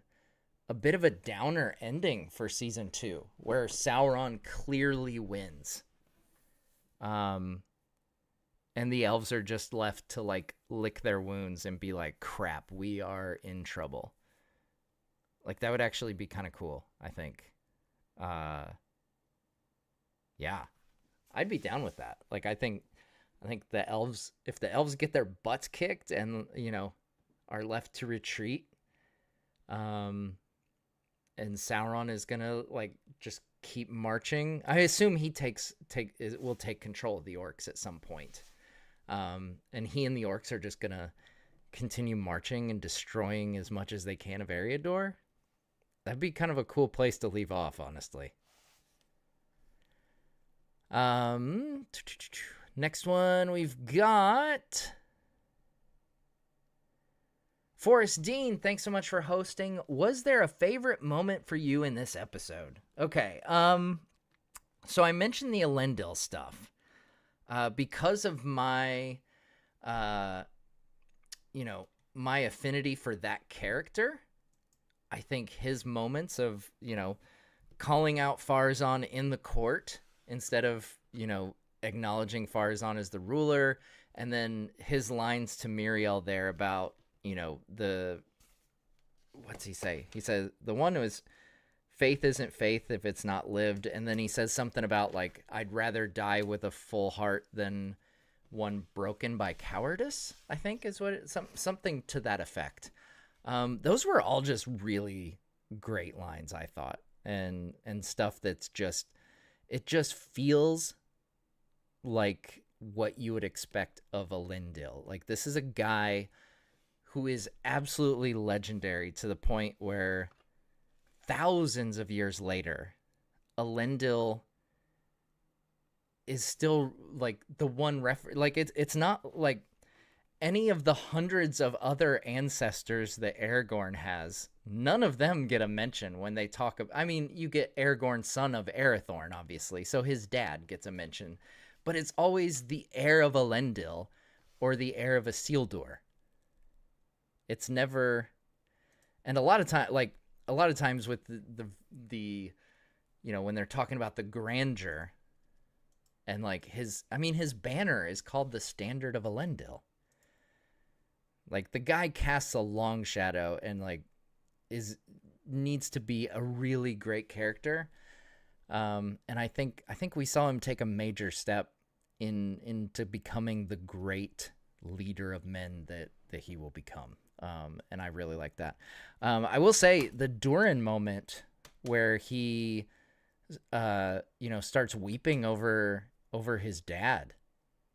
A: a bit of a downer ending for season 2, where Sauron clearly wins. And the elves are just left to like lick their wounds and be like, crap, we are in trouble. Like that would actually be kind of cool, I think. Uh yeah. I'd be down with that. Like I think the elves, if the elves get their butts kicked and, are left to retreat, and Sauron is going to like just keep marching. I assume he will take control of the orcs at some point. And he and the orcs are just going to continue marching and destroying as much as they can of Eriador. That'd be kind of a cool place to leave off, honestly. Next one we've got Forrest Dean. Thanks so much for hosting. Was there a favorite moment for you in this episode? Okay. So I mentioned the Elendil stuff. Because of my, my affinity for that character, I think his moments of, calling out Farazan in the court instead of, acknowledging Farazan as the ruler, and then his lines to Miriel there about, what's he say? He says, the one who is faith isn't faith if it's not lived. And then he says something about like, I'd rather die with a full heart than one broken by cowardice, I think is what something to that effect. Those were all just really great lines, I thought, and stuff that's just, it just feels like what you would expect of Elendil. Like this is a guy who is absolutely legendary to the point where thousands of years later, Elendil is still like the one like it's not like any of the hundreds of other ancestors that Aragorn has. None of them get a mention when they talk about, I mean, you get Aragorn, son of Arathorn, obviously, so his dad gets a mention, but it's always the heir of Elendil or the heir of Isildur. It's never, and a lot of times with the when they're talking about the grandeur and like his banner is called the Standard of Elendil. Like the guy casts a long shadow and like needs to be a really great character. And I think we saw him take a major step into becoming the great leader of men that he will become. And I really like that. I will say the Durin moment where he, starts weeping over his dad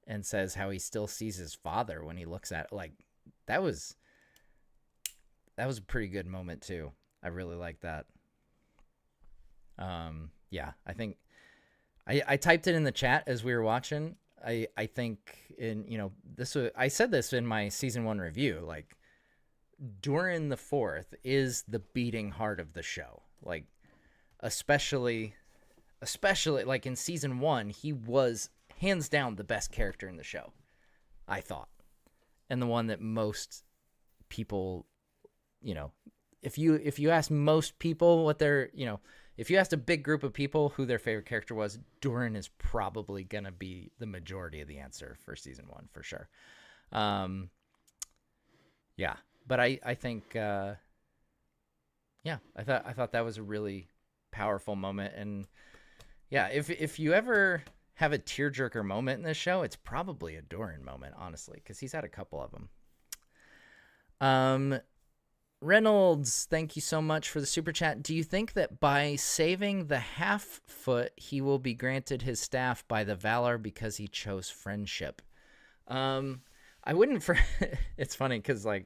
A: and says how he still sees his father when he looks at it. Like that was a pretty good moment too. I really like that. Yeah, I think I typed it in the chat as we were watching. I think I said this in my season 1 review, like Durin the Fourth is the beating heart of the show. Like, especially like in season 1, he was hands down the best character in the show, I thought, and the one that most people, if you ask most people what their, if you asked a big group of people who their favorite character was, Durin is probably gonna be the majority of the answer for season 1 for sure. Yeah. But I think, I thought that was a really, powerful moment. And yeah, if you ever have a tearjerker moment in this show, it's probably a Doran moment, honestly, because he's had a couple of them. Reynolds, thank you so much for the super chat. Do you think that by saving the half foot, he will be granted his staff by the Valar because he chose friendship? I wouldn't. It's funny because like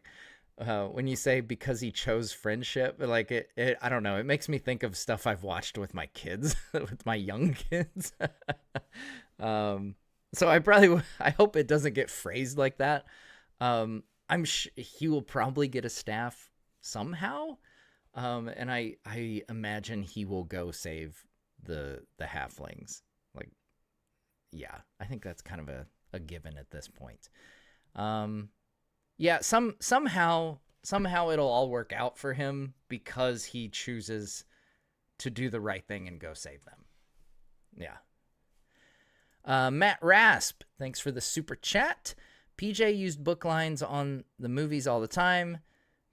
A: when you say because he chose friendship, like it, I don't know. It makes me think of stuff I've watched with my kids, with my young kids. So I hope it doesn't get phrased like that. He will probably get a staff somehow. And I imagine he will go save the halflings. Like, yeah, I think that's kind of a given at this point. Yeah, somehow it'll all work out for him because he chooses to do the right thing and go save them. Yeah. Matt Rasp, thanks for the super chat. PJ used book lines on the movies all the time.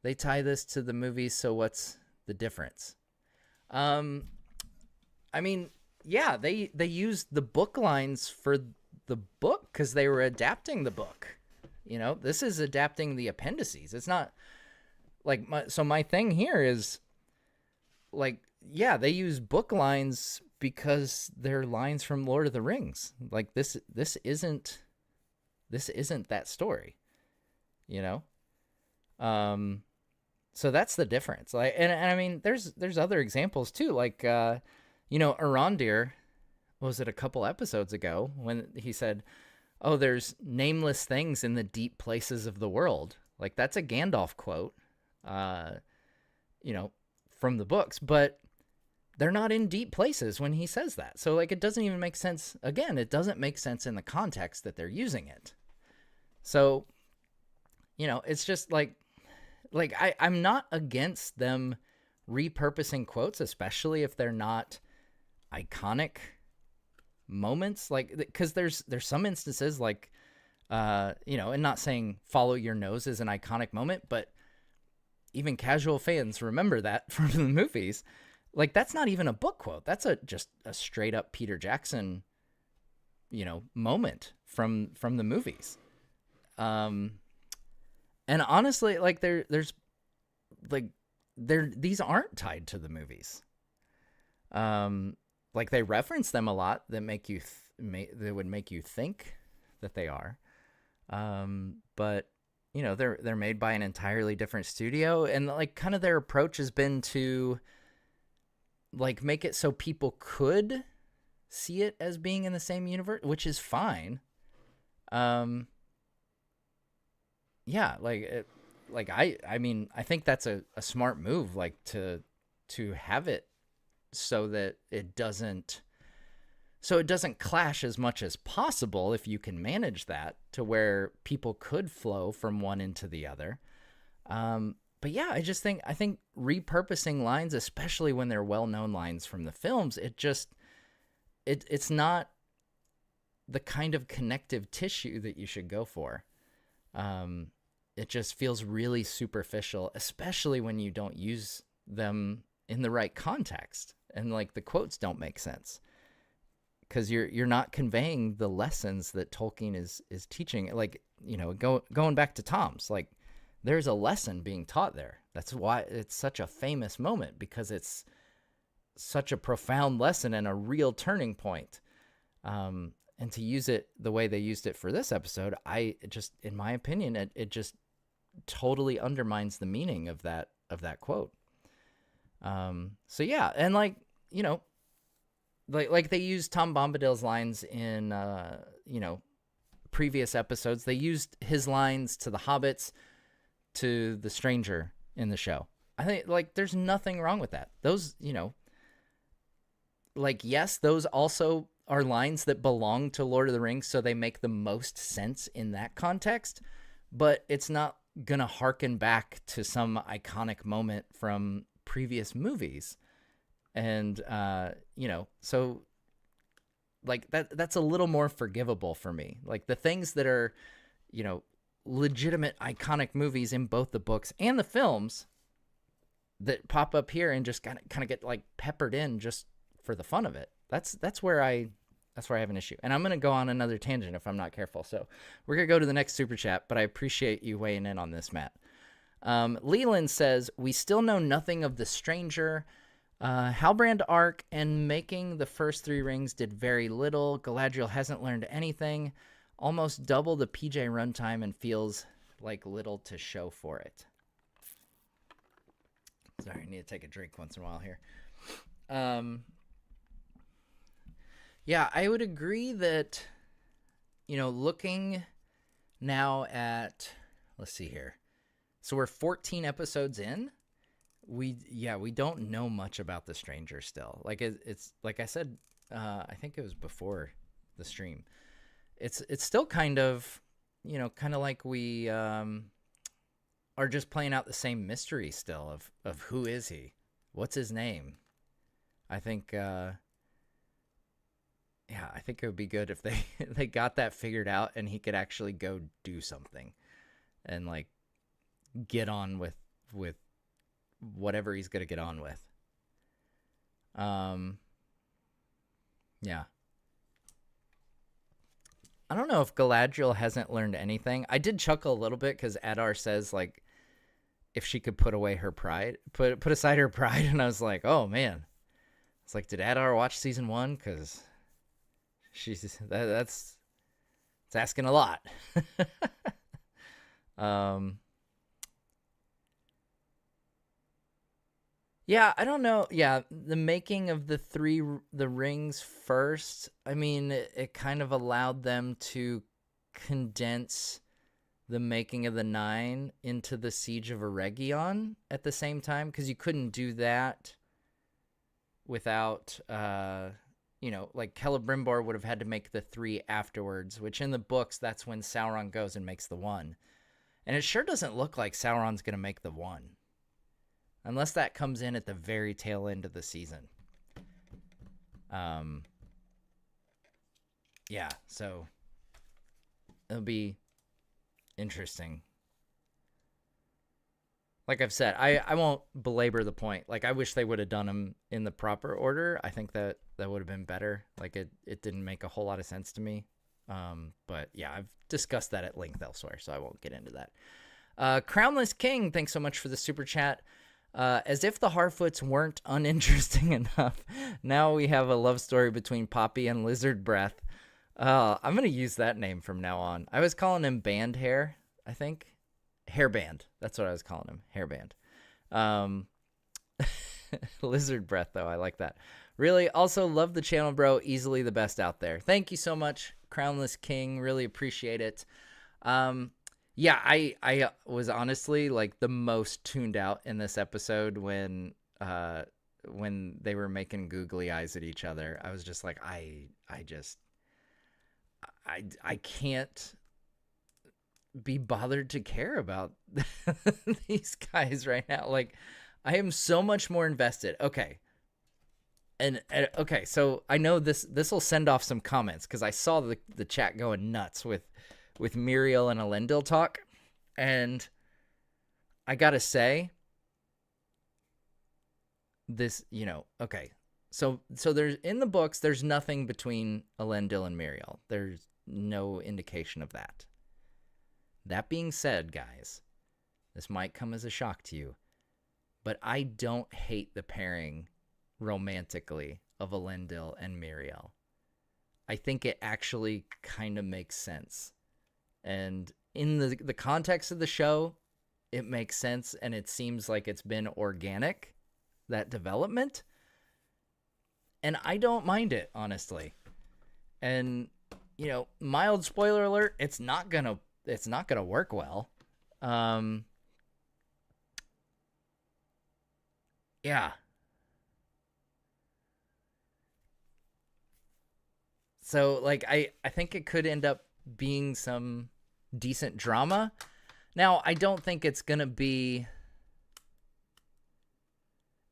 A: They tie this to the movies, so what's the difference? I mean, yeah, they used the book lines for the book because they were adapting the book. You know, this is adapting the appendices. It's not like my thing here is like, yeah, they use book lines because they're lines from Lord of the Rings. Like this isn't that story, you know? So that's the difference. Like, and I mean, there's other examples too. Like, Arondir, was it a couple episodes ago when he said, oh, there's nameless things in the deep places of the world. Like that's a Gandalf quote, from the books, but they're not in deep places when he says that. So like, it doesn't even make sense. Again, it doesn't make sense in the context that they're using it. So, it's just like I'm not against them repurposing quotes, especially if they're not iconic moments, like, because there's some instances like and not saying follow your nose is an iconic moment, but even casual fans remember that from the movies. Like that's not even a book quote, that's just a straight up Peter Jackson moment from the movies. And honestly, like there's these aren't tied to the movies. Like they reference them a lot that make you that would make you think that they are. But they're made by an entirely different studio, and like kind of their approach has been to like make it so people could see it as being in the same universe, which is fine. Yeah, I mean, I think that's a smart move, like to have it so that it doesn't clash as much as possible if you can manage that to where people could flow from one into the other. But yeah, I think repurposing lines, especially when they're well-known lines from the films, it's not the kind of connective tissue that you should go for. It just feels really superficial, especially when you don't use them in the right context and like the quotes don't make sense because you're not conveying the lessons that Tolkien is teaching. Like, going back to Tom's, like there's a lesson being taught there. That's why it's such a famous moment, because it's such a profound lesson and a real turning point. And to use it the way they used it for this episode, in my opinion, it just totally undermines the meaning of that quote. So yeah, and like they used Tom Bombadil's lines in previous episodes. They used his lines to the hobbits, to the stranger in the show. I think like there's nothing wrong with that. Those yes, those also are lines that belong to Lord of the Rings, so they make the most sense in that context, but it's not gonna harken back to some iconic moment from previous movies. And so like that's a little more forgivable for me. Like the things that are legitimate iconic movies in both the books and the films, that pop up here and just kind of get like peppered in just for the fun of it. That's where I have an issue. And I'm going to go on another tangent if I'm not careful. So we're going to go to the next super chat, but I appreciate you weighing in on this, Matt. Leland says, we still know nothing of the stranger. Halbrand arc and making the first 3 rings did very little. Galadriel hasn't learned anything. Almost double the PJ runtime and feels like little to show for it. Sorry, I need to take a drink once in a while here. Yeah, I would agree that, looking now at, let's see here. So we're 14 episodes in. We don't know much about the stranger still. Like it's like I said, I think it was before the stream. It's still kind of like we are just playing out the same mystery still of who is he, what's his name. I think I think it would be good if they got that figured out and he could actually go do something and like get on with whatever he's going to get on with. Yeah. I don't know if Galadriel hasn't learned anything. I did chuckle a little bit because Adar says, like, if she could put away her pride, put aside her pride. And I was like, oh, man. It's like, did Adar watch season 1? Because that's asking a lot. Yeah, I don't know. Yeah, the making of the rings first, I mean, it kind of allowed them to condense the making of the 9 into the Siege of Eregion at the same time, because you couldn't do that without, like Celebrimbor would have had to make the 3 afterwards, which in the books, that's when Sauron goes and makes the 1. And it sure doesn't look like Sauron's going to make the 1. Unless that comes in at the very tail end of the season. Yeah, so it'll be interesting. Like I've said, I won't belabor the point. Like, I wish they would have done them in the proper order. I think that would have been better. Like, it didn't make a whole lot of sense to me. But yeah, I've discussed that at length elsewhere, so I won't get into that. Crownless King, thanks so much for the super chat. As if the Harfoots weren't uninteresting enough, now we have a love story between Poppy and Lizard Breath. I'm going to use that name from now on. I was calling him Band Hair, I think. Hairband. That's what I was calling him. Hairband. Lizard Breath, though. I like that. Really, also love the channel, bro. Easily the best out there. Thank you so much, Crownless King. Really appreciate it. Yeah, I was honestly like the most tuned out in this episode when they were making googly eyes at each other. I was just like, I can't be bothered to care about these guys right now. Like, I am so much more invested. Okay. And okay, so I know this will send off some comments because I saw the chat going nuts with Muriel and Elendil talk, and I gotta say, this, okay, so there's, in the books, there's nothing between Elendil and Muriel. There's no indication of that. That being said, guys, this might come as a shock to you, but I don't hate the pairing romantically of Elendil and Muriel. I think it actually kind of makes sense. And in the context of the show, it makes sense, and it seems like it's been organic, that development. And I don't mind it, honestly. And, mild spoiler alert, it's not gonna work well. Yeah. So, like, I think it could end up being some decent drama. Now, I don't think it's going to be,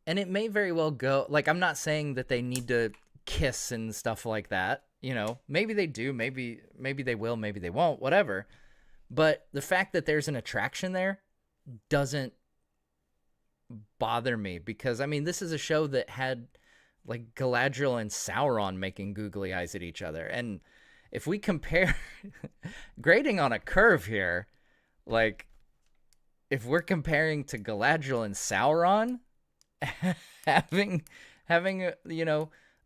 A: and it may very well go, like, I'm not saying that they need to kiss and stuff like that. Maybe they do, maybe they will, maybe they won't, whatever. But the fact that there's an attraction there doesn't bother me because, I mean, this is a show that had like Galadriel and Sauron making googly eyes at each other. And if we compare grading on a curve here, like if we're comparing to Galadriel and Sauron having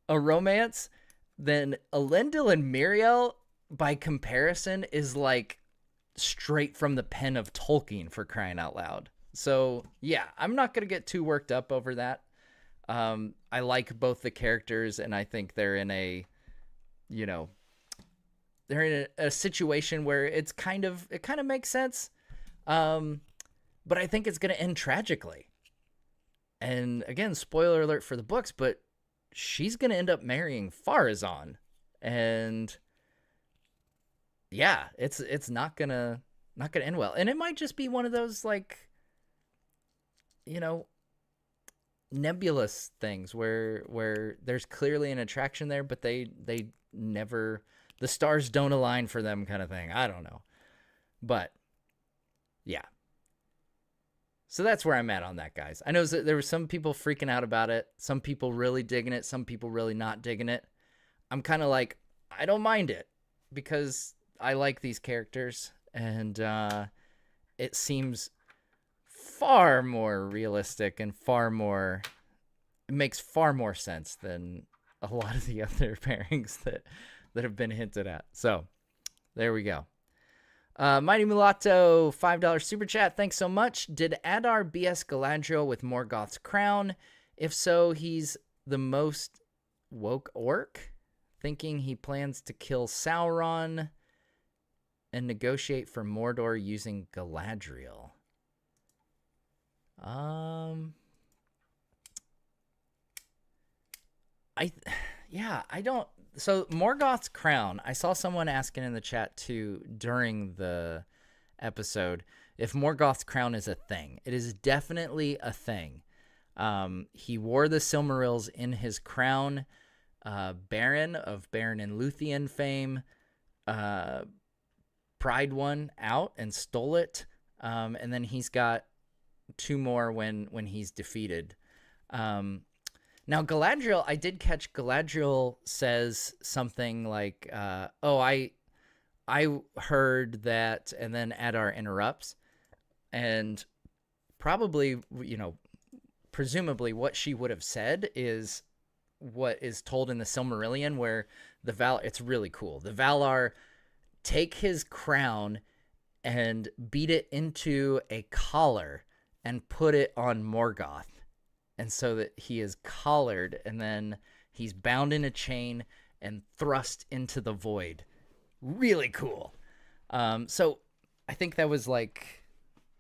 A: a romance, then Elendil and Miriel by comparison is like straight from the pen of Tolkien, for crying out loud. So yeah, I'm not gonna get too worked up over that. I like both the characters, and I think they're in a situation where it kind of makes sense. But I think it's gonna end tragically. And again, spoiler alert for the books, but she's gonna end up marrying Farazan, and yeah, it's not gonna end well. And it might just be one of those like, nebulous things where there's clearly an attraction there, but they never, the stars don't align for them, kind of thing. I don't know, but yeah. So that's where I'm at on that, guys. I know that there were some people freaking out about it, some people really digging it, some people really not digging it. I'm kind of like, I don't mind it because I like these characters, and it seems far more realistic and it makes far more sense than a lot of the other pairings that have been hinted at. So there we go. Mighty Mulatto, $5 super chat. Thanks so much. Did Adar BS Galadriel with Morgoth's crown? If so, he's the most woke orc, thinking he plans to kill Sauron and negotiate for Mordor using Galadriel. I don't. So Morgoth's crown, I saw someone asking in the chat too during the episode if Morgoth's crown is a thing. It is definitely a thing. He wore the Silmarils in his crown. Baron of Baron and Luthien fame pried one out and stole it. And then he's got two more when he's defeated. Now, Galadriel, I did catch Galadriel says something like, I heard that, and then Adar interrupts. And probably, presumably what she would have said is what is told in the Silmarillion, where the Valar, it's really cool. The Valar take his crown and beat it into a collar and put it on Morgoth. And so that he is collared, and then he's bound in a chain and thrust into the void. Really cool. So I think that was like,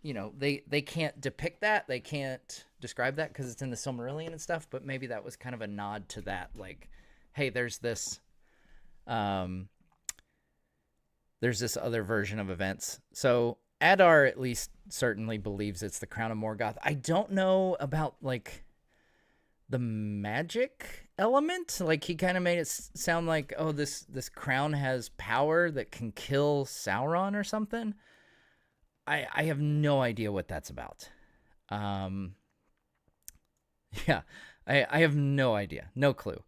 A: they can't depict that. They can't describe that because it's in the Silmarillion and stuff, but maybe that was kind of a nod to that. Like, hey, there's this other version of events. So Adar at least certainly believes it's the crown of Morgoth. I don't know about like the magic element. Like, he kind of made it sound like, oh, this crown has power that can kill Sauron or something. I have no idea what that's about. Yeah, I have no idea, no clue.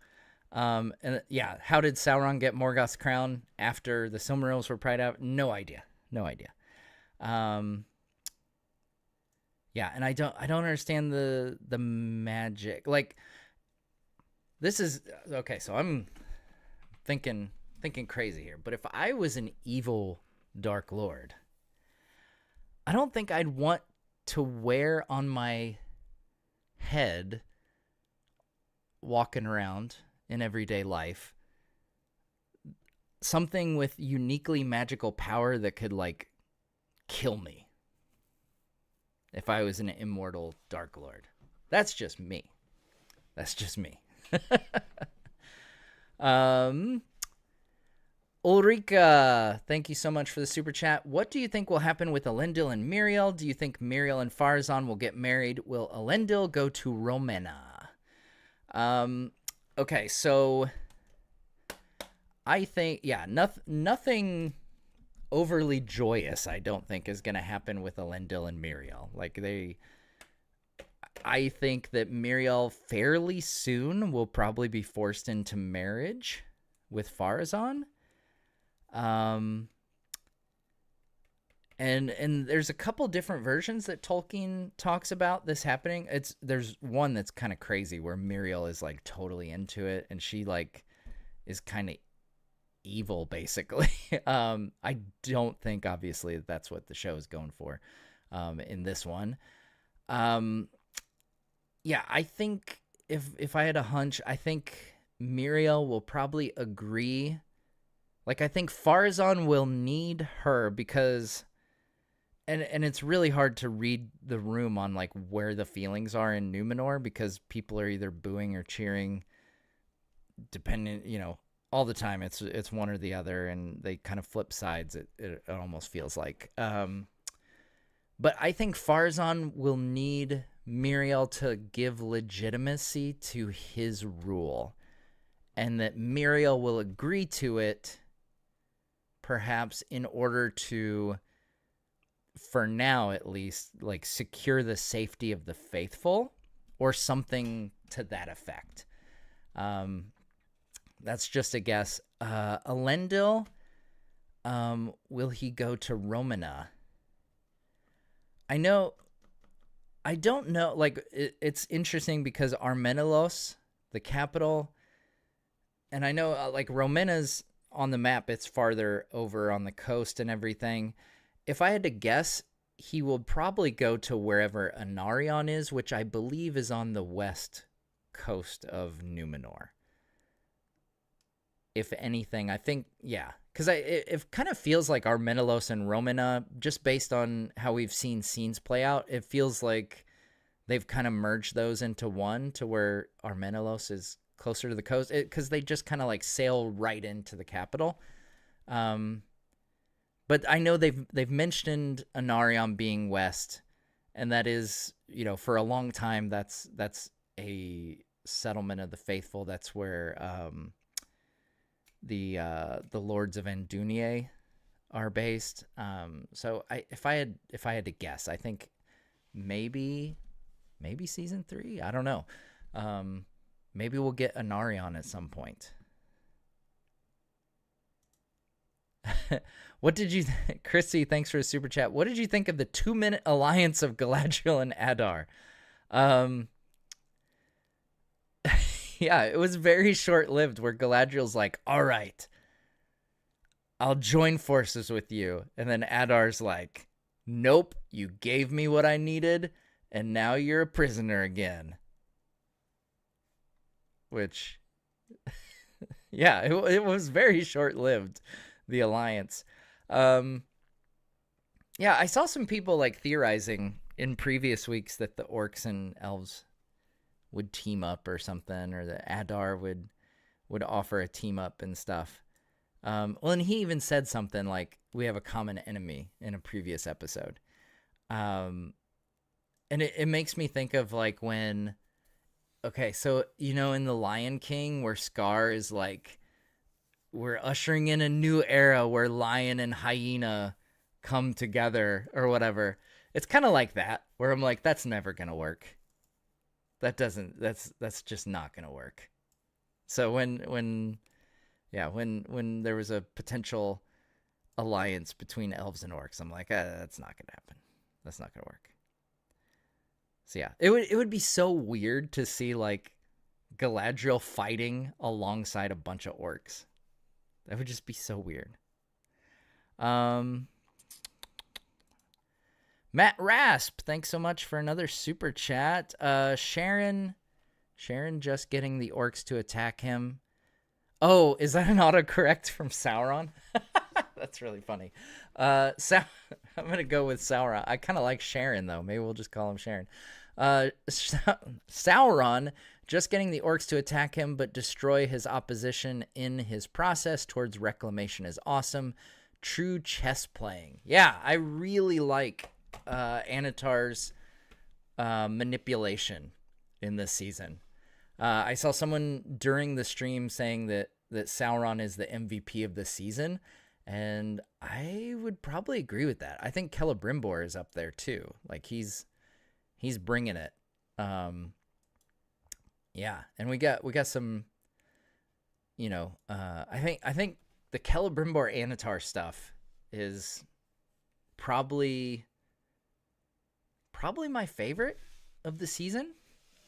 A: And yeah, how did Sauron get Morgoth's crown after the Silmarils were pried out? No idea. Yeah, and I don't understand the magic. Like, this is okay, so I'm thinking crazy here. But if I was an evil Dark Lord, I don't think I'd want to wear on my head walking around in everyday life something with uniquely magical power that could like kill me. If I was an immortal Dark Lord. That's just me. Ulrika, thank you so much for the super chat. What do you think will happen with Elendil and Miriel? Do you think Miriel and Farazan will get married? Will Elendil go to Romena? Okay, so I think, yeah, nothing overly joyous, I don't think, is going to happen with Elendil and Miriel. Like, I think that Muriel fairly soon will probably be forced into marriage with Farazan. Um, and there's a couple different versions that Tolkien talks about this happening. There's one that's kind of crazy where Muriel is like totally into it, and she like is kind of evil basically. I don't think obviously that's what the show is going for in this one. Yeah, I think if I had a hunch, I think Muriel will probably agree. Like, I think Farazan will need her because, and it's really hard to read the room on like where the feelings are in Numenor because people are either booing or cheering, depending, all the time. It's one or the other, and they kind of flip sides. It almost feels like. But I think Farazan will need Muriel to give legitimacy to his rule, and that Muriel will agree to it, perhaps in order to, for now at least, like secure the safety of the faithful or something to that effect. That's just a guess. Elendil, will he go to Romana? I don't know. Like, it's interesting because Armenelos, the capital, and I know like Romana's on the map, it's farther over on the coast and everything. If I had to guess, he will probably go to wherever Anarion is, which I believe is on the west coast of Numenor. If anything, I think, yeah. Because it kind of feels like Armenelos and Romana, just based on how we've seen scenes play out, it feels like they've kind of merged those into one to where Armenelos is closer to the coast. Because they just kind of like sail right into the capital. But I know they've mentioned Anarion being west, and that is, for a long time, that's a settlement of the faithful. That's where the Lords of Andunier are based. So if I had to guess, I think maybe season 3. I don't know. Maybe we'll get Anarion at some point. What did you Chrissy, thanks for a super chat. What did you think of the 2-minute alliance of Galadriel and Adar? Yeah, it was very short-lived where Galadriel's like, all right, I'll join forces with you. And then Adar's like, nope, you gave me what I needed, and now you're a prisoner again. Which, yeah, it was very short-lived, the alliance. Yeah, I saw some people like theorizing in previous weeks that the orcs and elves would team up or something, or that Adar would offer a team up and stuff. Well, and he even said something like, we have a common enemy in a previous episode. And it makes me think of like when, okay, so, in The Lion King where Scar is like, we're ushering in a new era where lion and hyena come together or whatever. It's kind of like that, where I'm like, that's never going to work. That's just not going to work. So when there was a potential alliance between elves and orcs, I'm like, that's not going to happen. That's not going to work. So yeah, it would be so weird to see like Galadriel fighting alongside a bunch of orcs. That would just be so weird. Matt Rasp, thanks so much for another super chat. Sharon just getting the orcs to attack him. Oh, is that an autocorrect from Sauron? That's really funny. I'm going to go with Sauron. I kind of like Sharon, though. Maybe we'll just call him Sharon. Sauron just getting the orcs to attack him but destroy his opposition in his process towards reclamation is awesome. True chess playing. Yeah, I really like Anatar's manipulation in this season. I saw someone during the stream saying that Sauron is the MVP of the season, and I would probably agree with that. I think Celebrimbor is up there too. Like he's bringing it. Um, yeah, and we got some, I think the Celebrimbor Anatar stuff is probably my favorite of the season.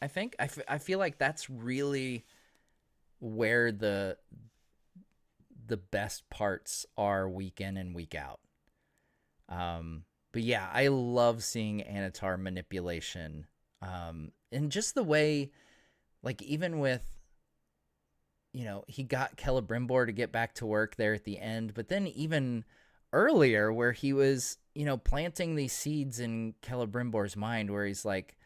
A: I think I feel like that's really where the best parts are week in and week out. But yeah, I love seeing Anatar manipulation. And just the way, like, even with, he got Celebrimbor to get back to work there at the end, but then even earlier where he was, planting these seeds in Celebrimbor's mind where he's like,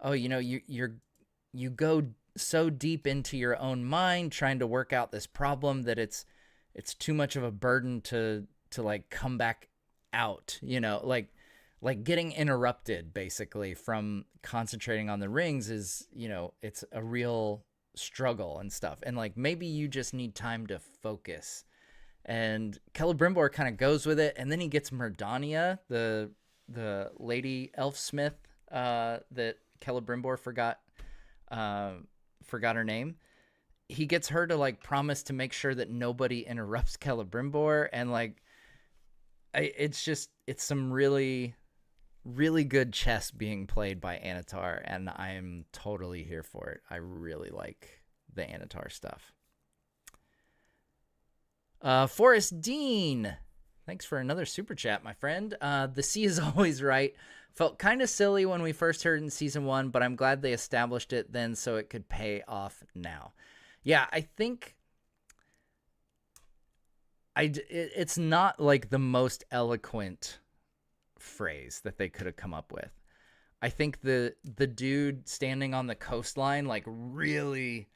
A: oh, you go so deep into your own mind trying to work out this problem that it's too much of a burden to like come back out, like getting interrupted basically from concentrating on the rings is, it's a real struggle and stuff. And like, maybe you just need time to focus. And Celebrimbor kind of goes with it. And then he gets Merdania, the lady elfsmith, that Celebrimbor forgot her name. He gets her to like promise to make sure that nobody interrupts Celebrimbor. And like, it's some really, really good chess being played by Anatar, and I'm totally here for it. I really like the Anatar stuff. Forrest Dean, thanks for another super chat, my friend. The sea is always right. Felt kind of silly when we first heard it in season 1, but I'm glad they established it then so it could pay off now. Yeah, I think it's not like the most eloquent phrase that they could have come up with. I think the dude standing on the coastline like really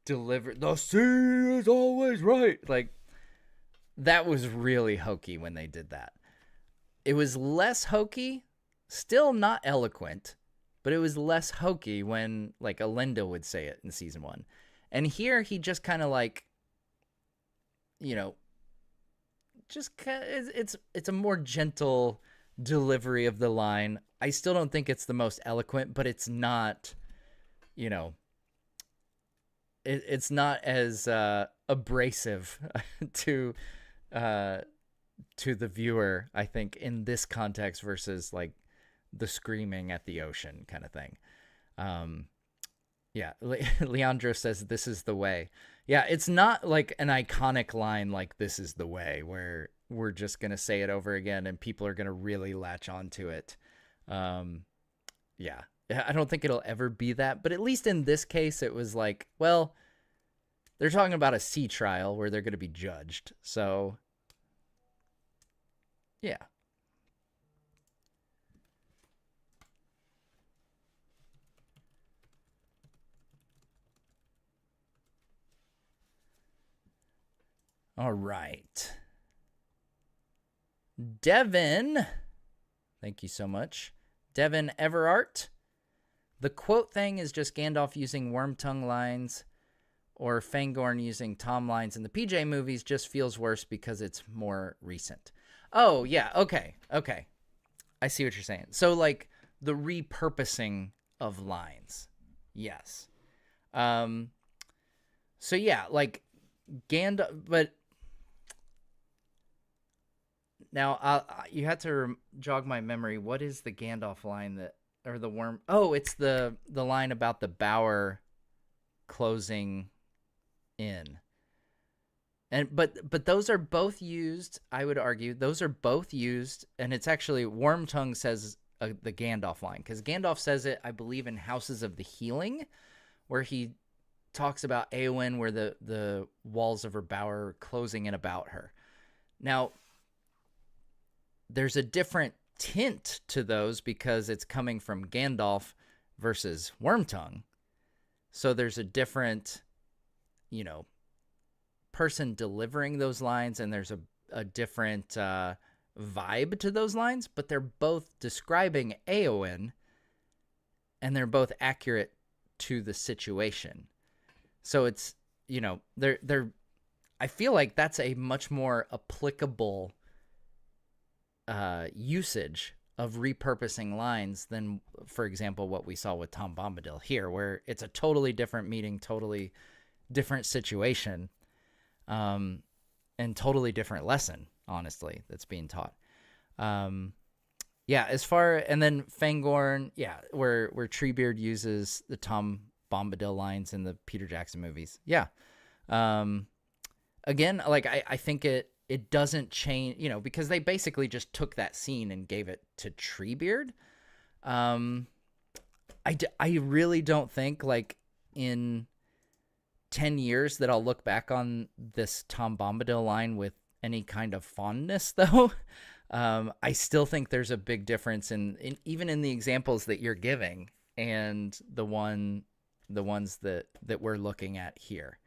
A: delivered, the sea is always right. Like, that was really hokey when they did that. It was less hokey, still not eloquent, but it was less hokey when like Elendil would say it in season 1. And here he just kind of like, it's a more gentle delivery of the line. I still don't think it's the most eloquent, but it's not, it's not as abrasive to the viewer, I think, in this context versus like the screaming at the ocean kind of thing. Yeah, Leandro says this is the way. Yeah, it's not like an iconic line like this is the way where we're just going to say it over again and people are going to really latch onto it. Yeah, I don't think it'll ever be that. But at least in this case, it was like, well, they're talking about a sea trial where they're going to be judged. So, yeah. All right. Devin, thank you so much. Devin Everart. The quote thing is just Gandalf using Wormtongue lines or Fangorn using Tom lines in the PJ movies just feels worse because it's more recent. Oh, yeah. Okay. I see what you're saying. So, like, the repurposing of lines. Yes. So, yeah, like, Gandalf, but now you had to jog my memory. What is the Gandalf line that, or the worm? Oh, it's the line about the Bower closing in. And but those are both used. I would argue those are both used, and it's actually Wormtongue says the Gandalf line because Gandalf says it, I believe, in Houses of the Healing, where he talks about Eowyn, where the walls of her bower are closing in about her. Now, there's a different tint to those because it's coming from Gandalf versus Wormtongue. So there's a different, person delivering those lines, and there's a different vibe to those lines, but they're both describing Eowyn, and they're both accurate to the situation. So it's, they're I feel like that's a much more applicable usage of repurposing lines than, for example, what we saw with Tom Bombadil here, where it's a totally different meeting, totally different situation, and totally different lesson, honestly, that's being taught. Yeah, and then Fangorn, yeah, where Treebeard uses the Tom Bombadil lines in the Peter Jackson movies. Yeah. Again, like I think it doesn't change, because they basically just took that scene and gave it to Treebeard. I really don't think, like, in 10 years that I'll look back on this Tom Bombadil line with any kind of fondness, though. I still think there's a big difference in even in the examples that you're giving and the ones that we're looking at here.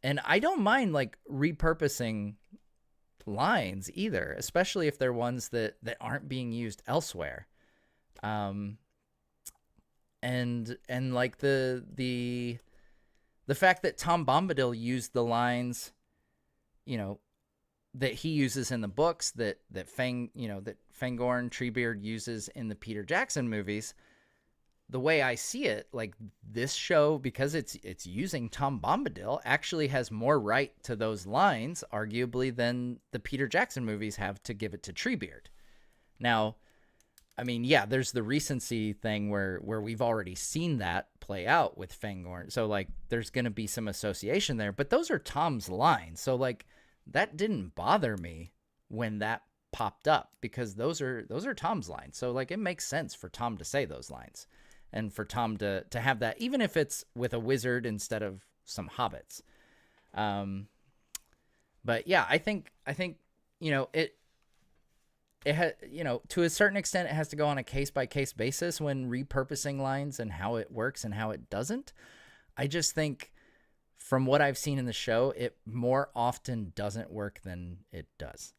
A: And I don't mind, like, repurposing lines either, especially if they're ones that aren't being used elsewhere. And like the fact that Tom Bombadil used the lines, that he uses in the books, that Fangorn Treebeard uses in the Peter Jackson movies, the way I see it, like, this show, because it's using Tom Bombadil, actually has more right to those lines, arguably, than the Peter Jackson movies have to give it to Treebeard. Now, I mean, yeah, there's the recency thing where we've already seen that play out with Fangorn, so, like, there's going to be some association there, but those are Tom's lines, so, like, that didn't bother me when that popped up, because those are Tom's lines, so, like, it makes sense for Tom to say those lines. And for Tom to have that, even if it's with a wizard instead of some hobbits. But yeah, I think it to a certain extent, it has to go on a case-by-case basis when repurposing lines and how it works and how it doesn't. I just think, from what I've seen in the show, it more often doesn't work than it does.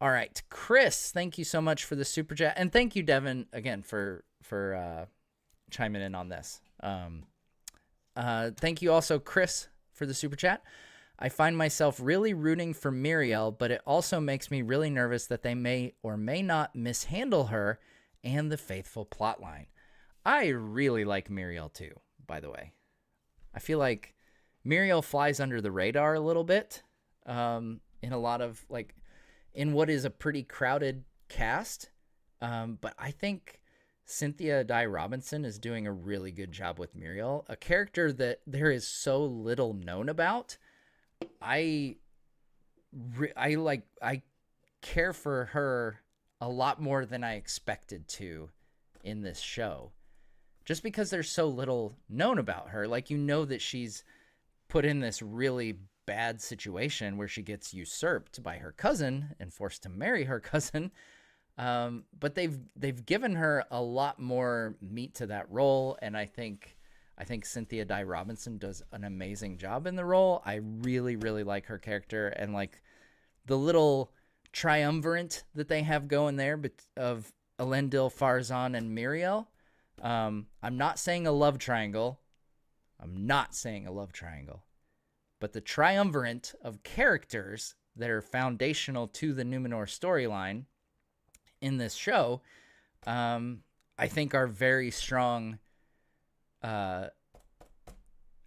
A: All right, Chris, thank you so much for the super chat, and thank you, Devin, again for chiming in on this. Thank you also, Chris, for the super chat. I find myself really rooting for Muriel, but it also makes me really nervous that they may or may not mishandle her and the faithful plotline. I really like Muriel too, by the way. I feel like Muriel flies under the radar a little bit, in a lot of, like, in what is a pretty crowded cast. But I think Cynthia Dye Robinson is doing a really good job with Muriel, a character that there is so little known about. I care for her a lot more than I expected to in this show, just because there's so little known about her. Like, that she's put in this really bad situation where she gets usurped by her cousin and forced to marry her cousin. But they've given her a lot more meat to that role, and I think Cynthia Dye Robinson does an amazing job in the role. I really, really like her character, and, like, the little triumvirate that they have going there of Elendil, Farzan, and Muriel. I'm not saying a love triangle. But the triumvirate of characters that are foundational to the Numenor storyline in this show, I think are very strong and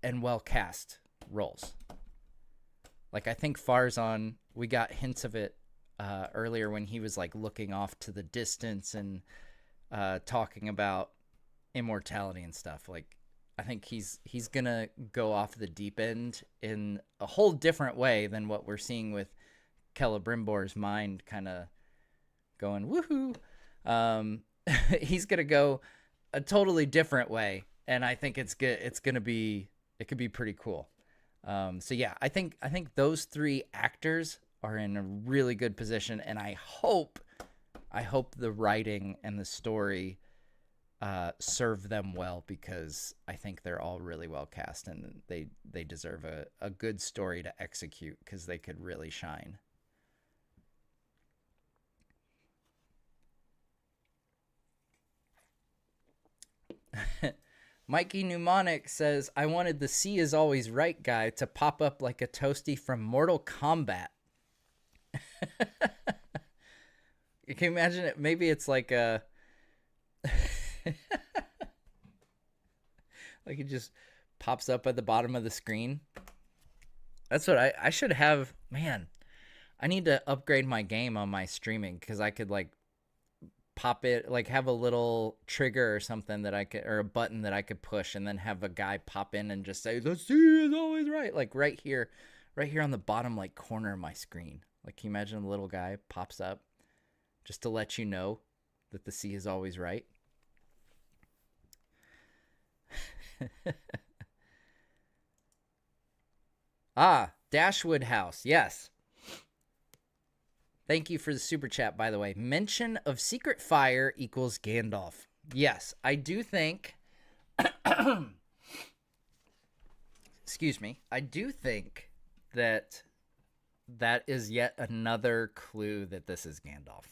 A: well-cast roles. Like, I think Farzan, we got hints of it earlier when he was, like, looking off to the distance and talking about immortality and stuff. Like, I think he's gonna go off the deep end in a whole different way than what we're seeing with Celebrimbor's mind kind of going woohoo. He's gonna go a totally different way, and I think it's good. It could be pretty cool. So yeah, I think those three actors are in a really good position, and I hope the writing and the story serve them well, because I think they're all really well cast, and they deserve a good story to execute, because they could really shine. Mikey Mnemonic says, I wanted the C is always right guy to pop up like a toasty from Mortal Kombat. You can imagine it. Maybe it's like a... like it just pops up at the bottom of the screen. That's what I should have. Man, I need to upgrade my game on my streaming because I could like pop it, like have a little trigger or something that I could, or a button that I could push, and then have a guy pop in and just say, the C is always right. Like right here on the bottom, like corner of my screen. Like, can you imagine a little guy pops up just to let you know that the C is always right? Dashwood House. Yes. Thank you for the super chat, by the way. Mention of secret fire equals Gandalf. Yes, I do think... excuse me. I do think that that is yet another clue that this is Gandalf.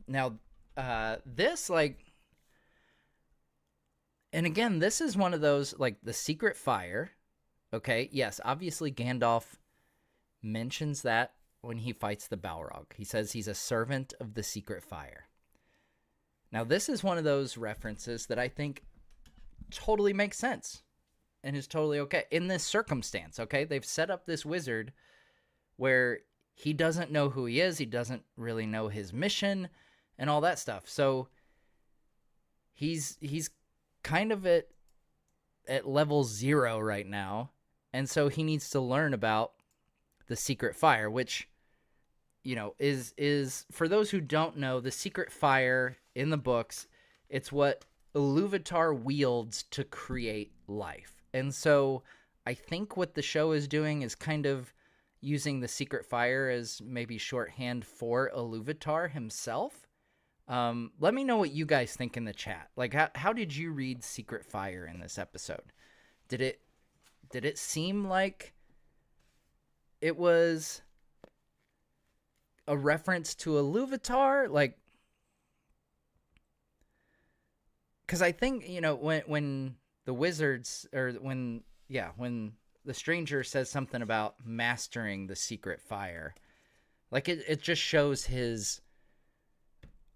A: Now, this, like... And again, this is one of those, like, the secret fire. Okay, yes, obviously Gandalf mentions that when he fights the Balrog. He says he's a servant of the secret fire. Now, this is one of those references that I think totally makes sense and is totally okay in this circumstance, okay? They've set up this wizard where he doesn't know who he is. He doesn't really know his mission and all that stuff. So he's kind of at level 0 right now. And so he needs to learn about the secret fire, which, you know, is for those who don't know, the secret fire in the books, it's what Iluvatar wields to create life. And so I think what the show is doing is kind of using the secret fire as maybe shorthand for Iluvatar himself. Let me know what you guys think in the chat. Like, how did you read secret fire in this episode? Did it seem like it was a reference to Iluvatar? Like, because I think, you know, when the wizards, or when the stranger says something about mastering the secret fire, like it just shows his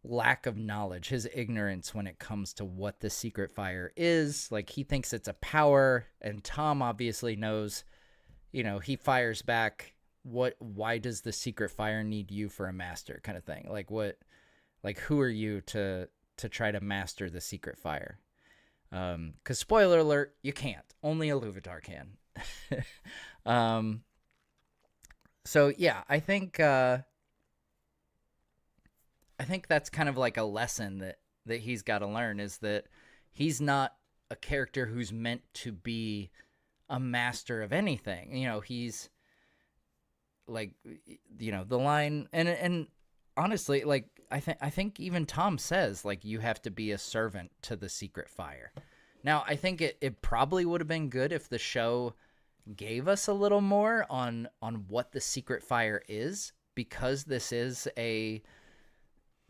A: lack of knowledge, his ignorance when it comes to what the secret fire is. Like, he thinks it's a power, and Tom obviously knows. You know, he fires back, why does the secret fire need you for a master, kind of thing. Like, who are you to try to master the secret fire? Because spoiler alert, you can't. Only Iluvatar can. So yeah, I think that's kind of like a lesson that he's got to learn, is that he's not a character who's meant to be a master of anything. You know, he's like, you know, the line, and honestly, like, I think even Tom says, like, you have to be a servant to the secret fire. Now, I think it probably would have been good if the show gave us a little more on what the secret fire is, because this is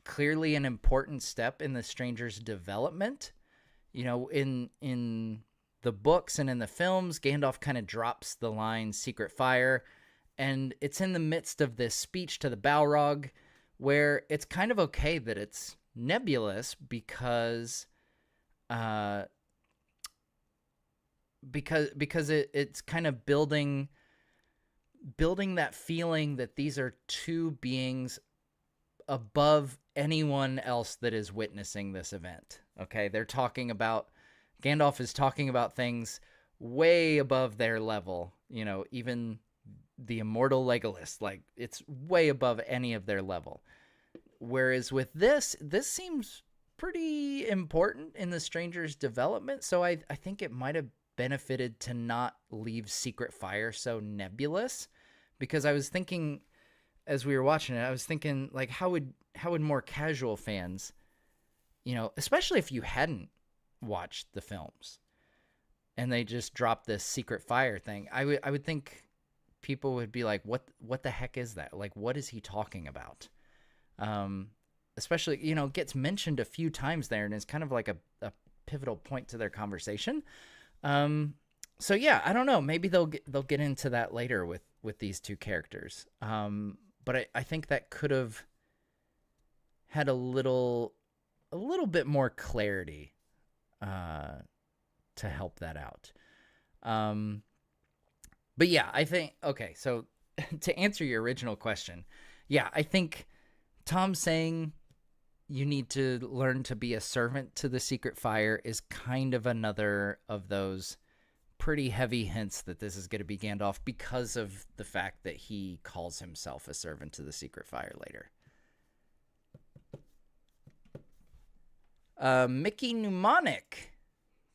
A: clearly an important step in the stranger's development. You know, in the books and in the films, Gandalf kind of drops the line secret fire, and it's in the midst of this speech to the Balrog where it's kind of okay that it's nebulous because it's kind of building that feeling that these are two beings above anyone else that is witnessing this event. Okay, Gandalf is talking about things way above their level. You know, even the immortal Legolas, like, it's way above any of their level. Whereas with this seems pretty important in the stranger's development. So I think it might have benefited to not leave secret fire so nebulous, because I was thinking, as we were watching it, I was thinking, like, how would more casual fans, you know, especially if you hadn't watched the films and they just dropped this secret fire thing, I would think people would be like, what the heck is that? Like, what is he talking about? especially, gets mentioned a few times there and is kind of like a pivotal point to their conversation. So yeah, I don't know. Maybe they'll get into that later with these two characters. But I think that could have had a little bit more clarity to help that out. But yeah, I think, okay, so to answer your original question, yeah, I think Tom saying you need to learn to be a servant to the secret fire is kind of another of those pretty heavy hints that this is going to be Gandalf because of the fact that he calls himself a servant to the secret fire later. Mickey Mnemonic,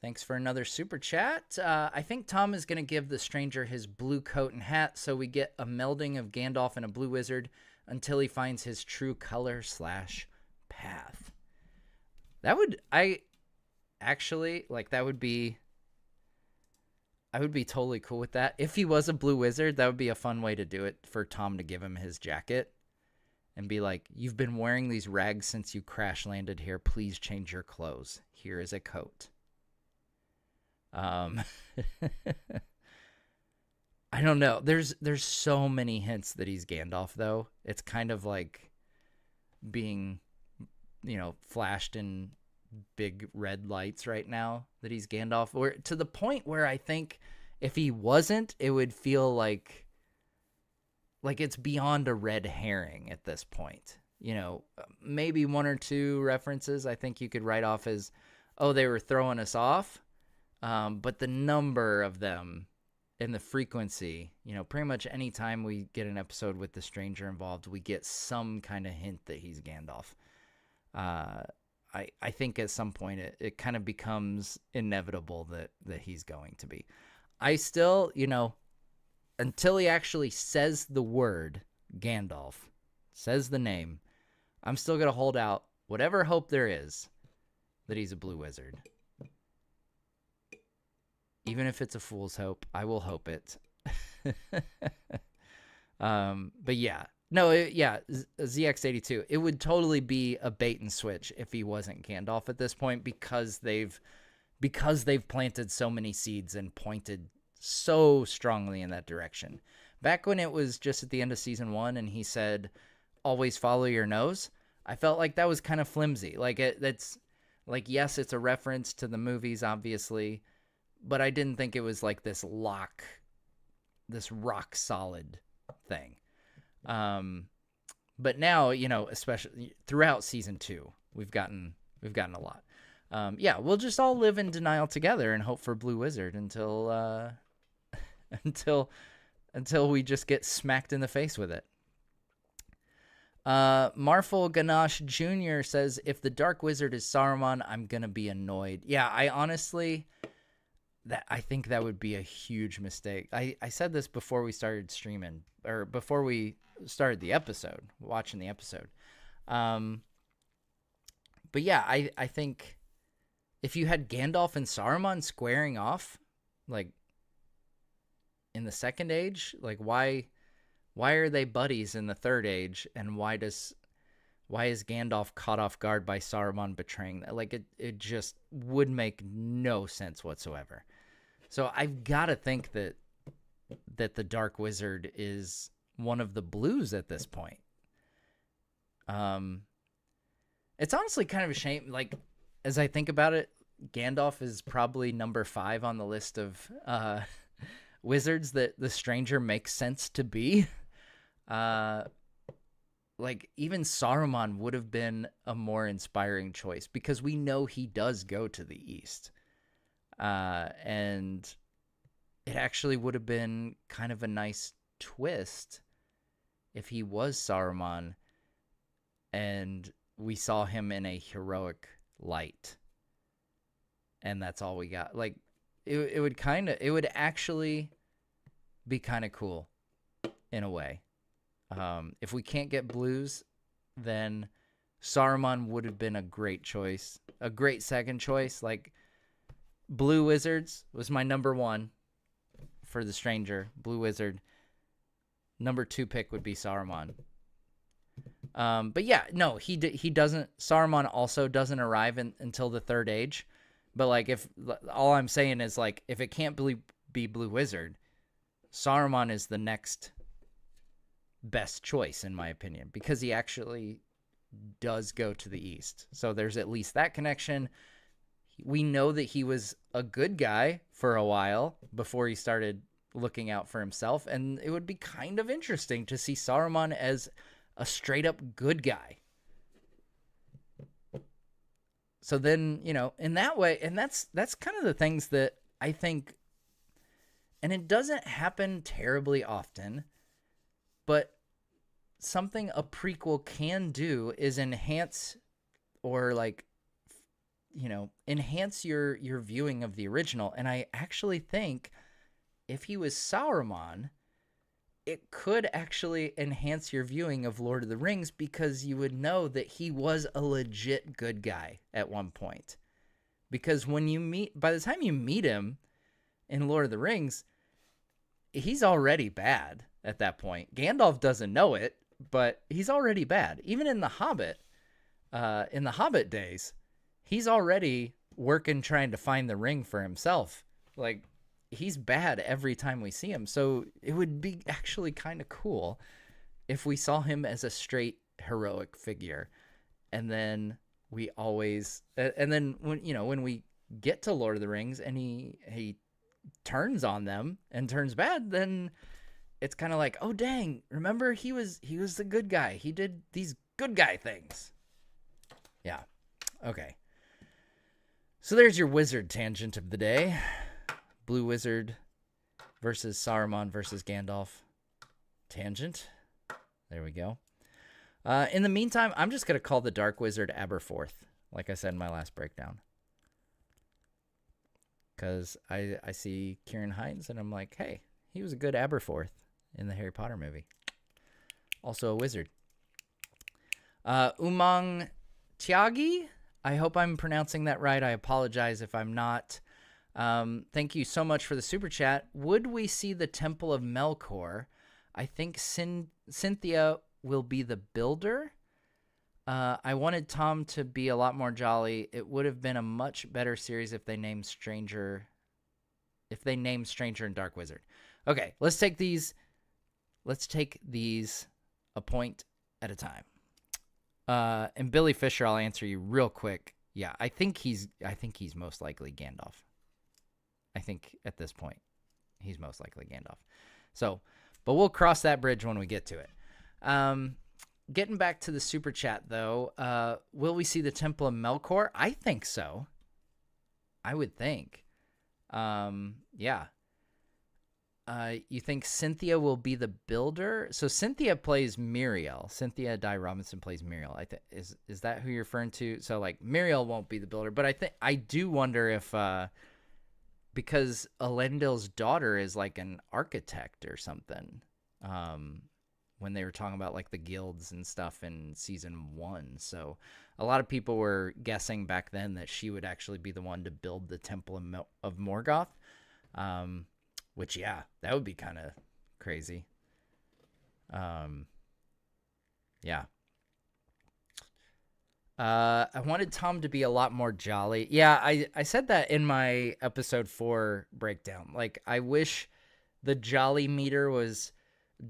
A: thanks for another super chat. I think Tom is going to give the stranger his blue coat and hat so we get a melding of Gandalf and a blue wizard until he finds his true color / path. That would, I would be totally cool with that. If he was a blue wizard, that would be a fun way to do it, for Tom to give him his jacket and be like, you've been wearing these rags since you crash landed here. Please change your clothes. Here is a coat. I don't know. There's so many hints that he's Gandalf, though. It's kind of like being, flashed in big red lights right now that he's Gandalf, or to the point where I think if he wasn't, it would feel like it's beyond a red herring at this point. Maybe one or two references I think you could write off as, oh, they were throwing us off. But the number of them and the frequency, pretty much any time we get an episode with the stranger involved, we get some kind of hint that he's Gandalf. I think at some point it kind of becomes inevitable that he's going to be. I still, until he actually says the word Gandalf, says the name, I'm still going to hold out whatever hope there is that he's a blue wizard. Even if it's a fool's hope, I will hope it. But yeah. No, ZX82. It would totally be a bait and switch if he wasn't Gandalf at this point, because they've planted so many seeds and pointed so strongly in that direction. Back when it was just at the end of season 1 and he said, always follow your nose, I felt like that was kind of flimsy. That's like, yes, it's a reference to the movies, obviously, but I didn't think it was like this rock solid thing. But now, especially throughout season 2, we've gotten a lot. We'll just all live in denial together and hope for Blue Wizard until we just get smacked in the face with it. Marful Ganache Jr. says, if the Dark Wizard is Saruman, I'm gonna be annoyed. Yeah, I honestly, I think that would be a huge mistake. I said this before we started streaming, or before we started the episode, watching the episode. But yeah, I think if you had Gandalf and Saruman squaring off, like in the Second Age, like why are they buddies in the Third Age, and why is Gandalf caught off guard by Saruman betraying that? Like it just would make no sense whatsoever. So I've got to think that the Dark Wizard is one of the blues at this point. It's honestly kind of a shame. Like, as I think about it, Gandalf is probably number 5 on the list of wizards that the stranger makes sense to be. Like, even Saruman would have been a more inspiring choice, because we know he does go to the east. And it actually would have been kind of a nice twist if he was Saruman and we saw him in a heroic light, and that's all we got. Like, it would actually be kind of cool in a way. If we can't get blues, then Saruman would have been a great choice, a great second choice. Like, Blue Wizards was my number 1 for the stranger, Blue Wizard. Number 2 pick would be Saruman. But yeah, no, he doesn't. Saruman also doesn't arrive until the Third Age. But like, if all I'm saying is like, if it can't be Blue Wizard, Saruman is the next best choice in my opinion, because he actually does go to the east. So there's at least that connection. We know that he was a good guy for a while before he started looking out for himself, and it would be kind of interesting to see Saruman as a straight up good guy. So then, in that way, and that's kind of the things that I think, and it doesn't happen terribly often, but something a prequel can do is enhance, or like, enhance your viewing of the original. And I actually think if he was Sauron, it could actually enhance your viewing of Lord of the Rings, because you would know that he was a legit good guy at one point. Because by the time you meet him in Lord of the Rings, he's already bad at that point. Gandalf doesn't know it, but he's already bad. Even in the Hobbit days, he's already working trying to find the ring for himself. Like, he's bad every time we see him. So it would be actually kind of cool if we saw him as a straight heroic figure. And then when we get to Lord of the Rings and he turns on them and turns bad, then it's kind of like, oh dang, remember he was the good guy. He did these good guy things. Yeah. Okay. So there's your wizard tangent of the day. Blue Wizard versus Saruman versus Gandalf tangent. There we go. In the meantime, I'm just going to call the Dark Wizard Aberforth, like I said in my last breakdown. Because I see Kieran Hines, and I'm like, hey, he was a good Aberforth in the Harry Potter movie. Also a wizard. Umang Tiagi, I hope I'm pronouncing that right. I apologize if I'm not. Thank you so much for the super chat. Would we see the Temple of Melkor? I think Cynthia will be the builder. I wanted Tom to be a lot more jolly. It would have been a much better series if they named Stranger and Dark Wizard. Okay, let's take these a point at a time. And Billy Fisher, I'll answer you real quick. Yeah, I think he's most likely Gandalf. I think at this point, he's most likely Gandalf. So, but we'll cross that bridge when we get to it. Getting back to the super chat, though, will we see the Temple of Melkor? I think so. I would think. Yeah. You think Cynthia will be the builder? So Cynthia plays Muriel. Cynthia Dye Robinson plays Muriel. Is that who you're referring to? So like Muriel won't be the builder, but I do wonder if because Elendil's daughter is like an architect or something. When they were talking about like the guilds and stuff in season 1. So a lot of people were guessing back then that she would actually be the one to build the Temple of Morgoth. Which, yeah, that would be kind of crazy. Yeah. I wanted Tom to be a lot more jolly. Yeah, I said that in my episode 4 breakdown. Like, I wish the jolly meter was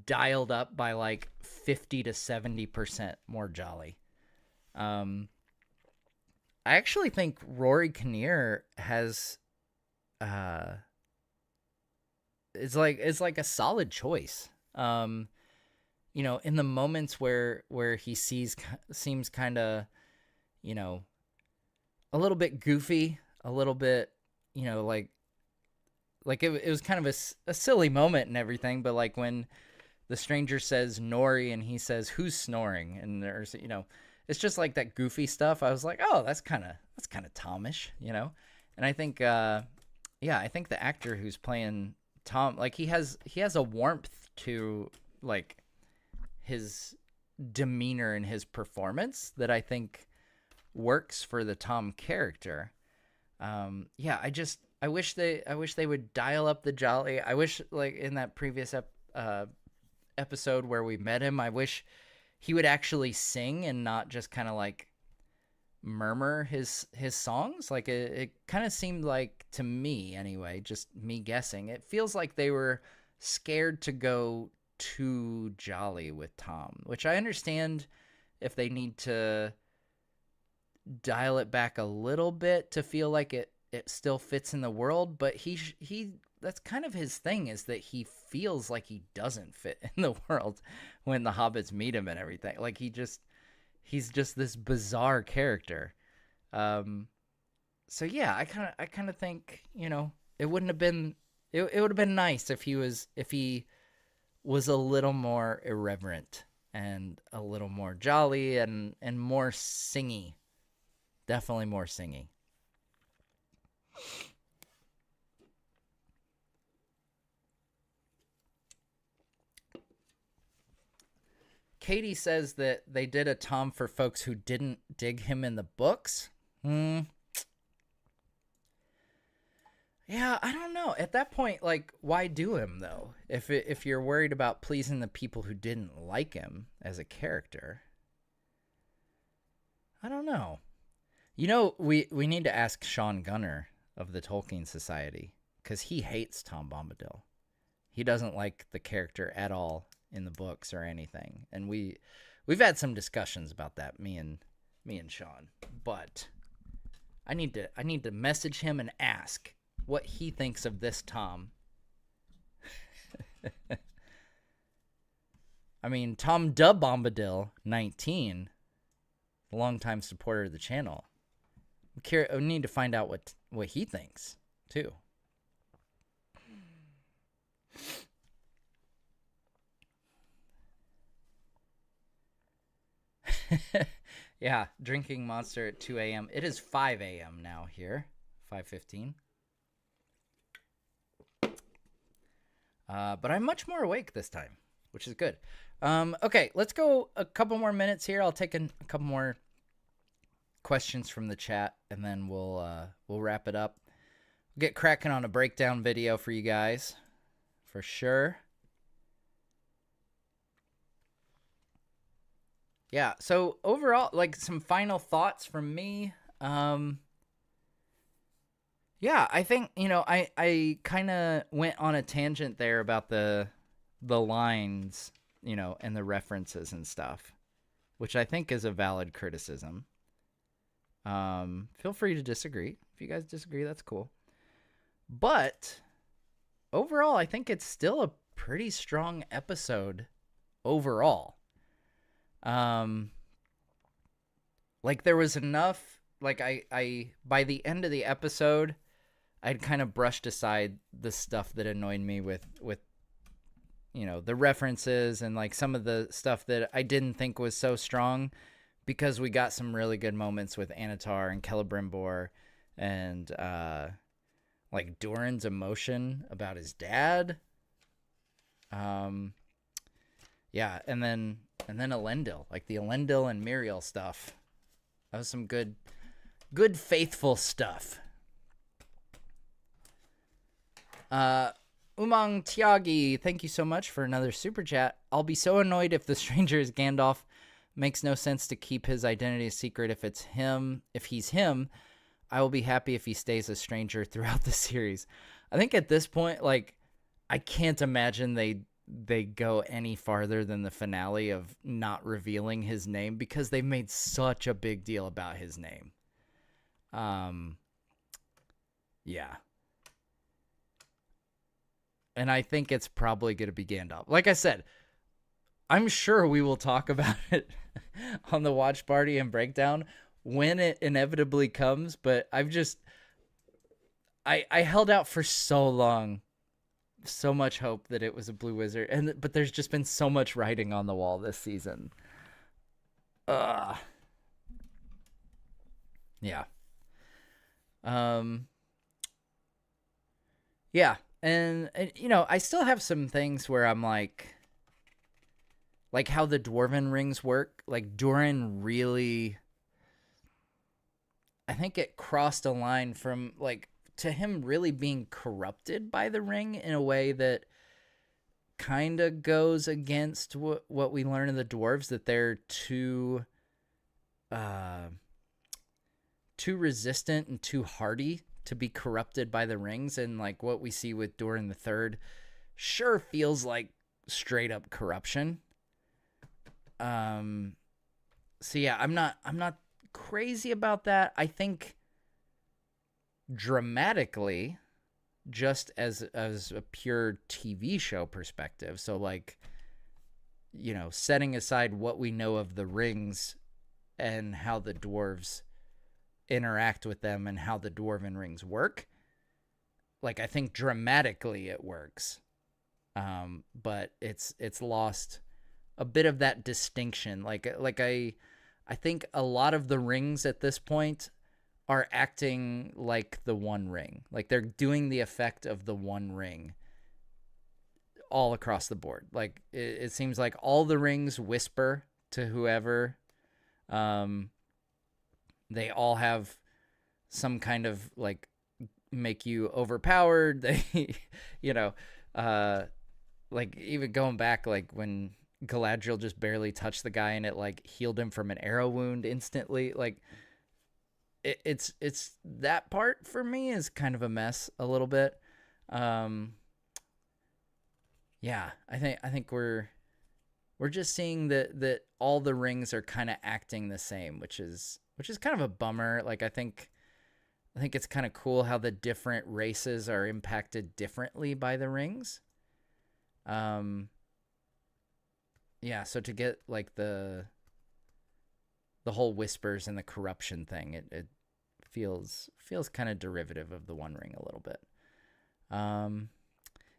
A: dialed up by like 50 to 70% more jolly. I actually think Rory Kinnear has it's like a solid choice. In the moments where he seems kind of, a little bit goofy, a little bit, like it was kind of a silly moment and everything, but like when the stranger says Nori and he says, who's snoring? And there's, it's just like that goofy stuff. I was like, oh, that's kind of Tomish, And I think, I think the actor who's playing Tom, like he has a warmth to like his demeanor and his performance that I think works for the Tom character. I wish they would dial up the jolly. I wish, like in that previous episode where we met him, I wish he would actually sing and not just kind of like murmur his songs. Like it kind of seemed like, to me anyway, just me guessing, it feels like they were scared to go too jolly with Tom, which I understand if they need to dial it back a little bit to feel like it still fits in the world, but he that's kind of his thing, is that he feels like he doesn't fit in the world when the hobbits meet him and everything. Like he's just this bizarre character. So yeah, I kind of think, it wouldn't have been it would have been nice if he was a little more irreverent and a little more jolly and more singy. Definitely more singy. Katie says that they did a Tom for folks who didn't dig him in the books. Yeah, I don't know. At that point, like, why do him, though? If you're worried about pleasing the people who didn't like him as a character. I don't know. We need to ask Sean Gunner of the Tolkien Society, because he hates Tom Bombadil. He doesn't like the character at all in the books or anything, and we've had some discussions about that, me and Sean. But I need to message him and ask what he thinks of this Tom. I mean, Tom Dub Bombadil 19, longtime supporter of the channel. I need to find out what he thinks too. Yeah, drinking Monster at 2 a.m. It is 5 a.m. now here, 5:15. But I'm much more awake this time, which is good. Okay, let's go a couple more minutes here. I'll take a couple more questions from the chat, and then we'll wrap it up. We'll get cracking on a breakdown video for you guys, for sure. Yeah, so overall, like, some final thoughts from me. Yeah, I think, I kind of went on a tangent there about the lines, and the references and stuff, which I think is a valid criticism. Feel free to disagree. If you guys disagree, that's cool. But overall, I think it's still a pretty strong episode overall. Like, there was enough, like, I by the end of the episode, I'd kind of brushed aside the stuff that annoyed me with the references and, like, some of the stuff that I didn't think was so strong, because we got some really good moments with Anatar and Celebrimbor, and like Durin's emotion about his dad. Yeah, and then Elendil, like the Elendil and Miriel stuff. That was some good faithful stuff. Umang Tiagi, thank you so much for another super chat. I'll be so annoyed if the stranger is Gandalf. Makes no sense to keep his identity a secret if it's him. If he's him, I will be happy if he stays a stranger throughout the series. I think at this point, like, I can't imagine they go any farther than the finale of not revealing his name, because they made such a big deal about his name. Yeah. And I think it's probably going to be Gandalf. Like I said, I'm sure we will talk about it on the watch party and breakdown when it inevitably comes, but I held out for so long, so much hope that it was a blue wizard, but there's just been so much writing on the wall this season. Yeah. Yeah, and I still have some things where I'm like how the Dwarven rings work. Like, Durin really, I think it crossed a line from, like, to him really being corrupted by the ring in a way that kind of goes against what we learn in the dwarves, that they're too resistant and too hardy to be corrupted by the rings. And like what we see with Durin the Third sure feels like straight up corruption. So yeah, I'm not crazy about that. I think dramatically, just as a pure TV show perspective, so like, you know, setting aside what we know of the rings and how the dwarves interact with them and how the dwarven rings work, like I think dramatically it works, but it's lost a bit of that distinction. Like I think a lot of the rings at this point are acting like the One Ring. Like they're doing the effect of the One Ring all across the board. Like it seems like all the rings whisper to whoever. They all have some kind of like make you overpowered. They, you know, like even going back, like when Galadriel just barely touched the guy and it like healed him from an arrow wound instantly. Like it's that part for me is kind of a mess a little bit. Yeah, I think we're just seeing that all the rings are kind of acting the same, which is kind of a bummer. Like I think it's kind of cool how the different races are impacted differently by the rings. Yeah, so to get like the whole whispers and the corruption thing, it feels kind of derivative of the One Ring a little bit.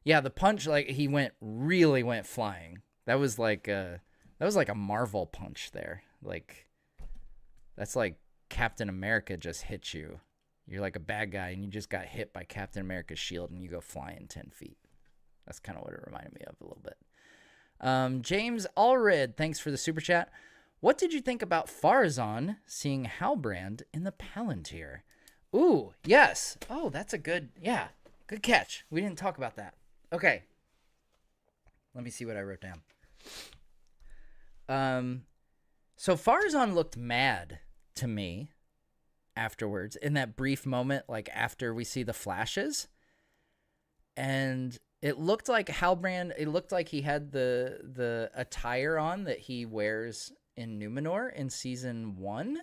A: Yeah, the punch, like he really went flying. That was like a Marvel punch there. Like that's like Captain America just hit you. You're like a bad guy and you just got hit by Captain America's shield and you go flying 10 feet. That's kind of what it reminded me of a little bit. James Allred, thanks for the super chat. What did you think about Farazan seeing Halbrand in the Palantir? Ooh, yes. Oh, that's a good catch. We didn't talk about that. Okay. Let me see what I wrote down. So Farazan looked mad to me afterwards in that brief moment, like after we see the flashes. And it looked like Halbrand, it looked like he had the attire on that he wears in Numenor in season 1.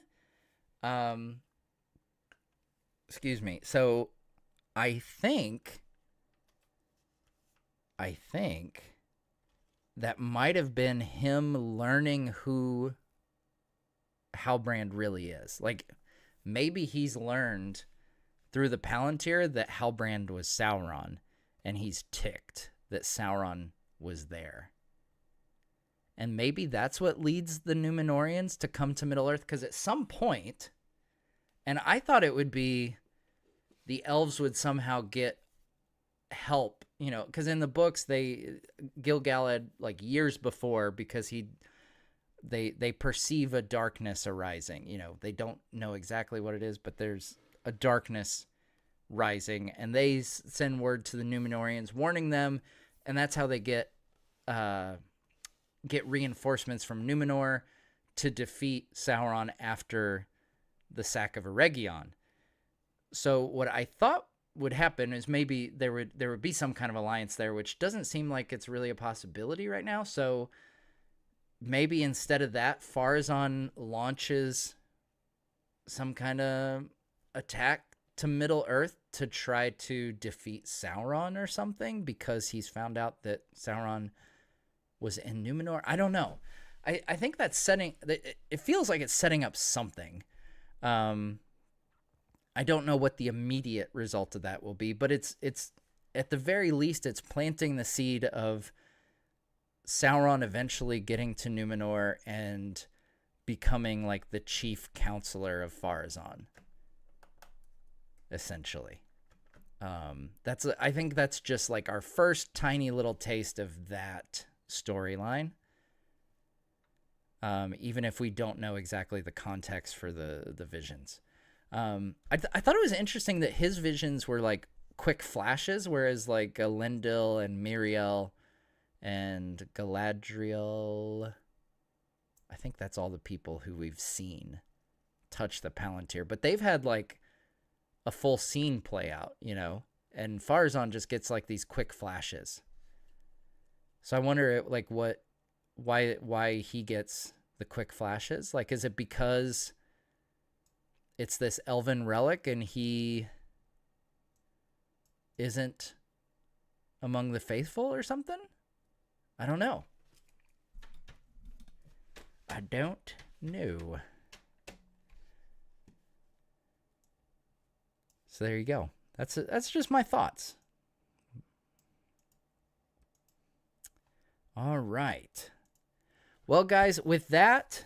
A: Excuse me. So I think that might have been him learning who Halbrand really is. Like maybe he's learned through the Palantir that Halbrand was Sauron, and he's ticked that Sauron was there. And maybe that's what leads the Numenorians to come to Middle-earth, because at some point, and I thought it would be the elves would somehow get help, you know, because in the books, Gil-galad, like years before, because they perceive a darkness arising. You know, they don't know exactly what it is, but there's a darkness rising, and they send word to the Numenorians warning them, and that's how they get reinforcements from Numenor to defeat Sauron after the sack of Eregion. So what I thought would happen is maybe there would be some kind of alliance there, which doesn't seem like it's really a possibility right now. So maybe instead of that, Farazan launches some kind of attack to Middle-earth to try to defeat Sauron or something, because he's found out that Sauron was in Numenor. I don't know. I think that's setting... It feels like it's setting up something. I don't know what the immediate result of that will be, but it's at the very least, it's planting the seed of Sauron eventually getting to Numenor and becoming like the chief counselor of Farazan, essentially. I think that's just like our first tiny little taste of that storyline. Even if we don't know exactly the context for the visions. I thought it was interesting that his visions were like quick flashes, whereas like Elendil and Miriel and Galadriel. I think that's all the people who we've seen touch the Palantir. But they've had like a full scene play out, you know? And Farazan just gets like these quick flashes. So I wonder like why he gets the quick flashes. Like, is it because it's this elven relic and he isn't among the faithful or something? I don't know. I don't know. So there you go. That's just my thoughts. All right. Well, guys, with that,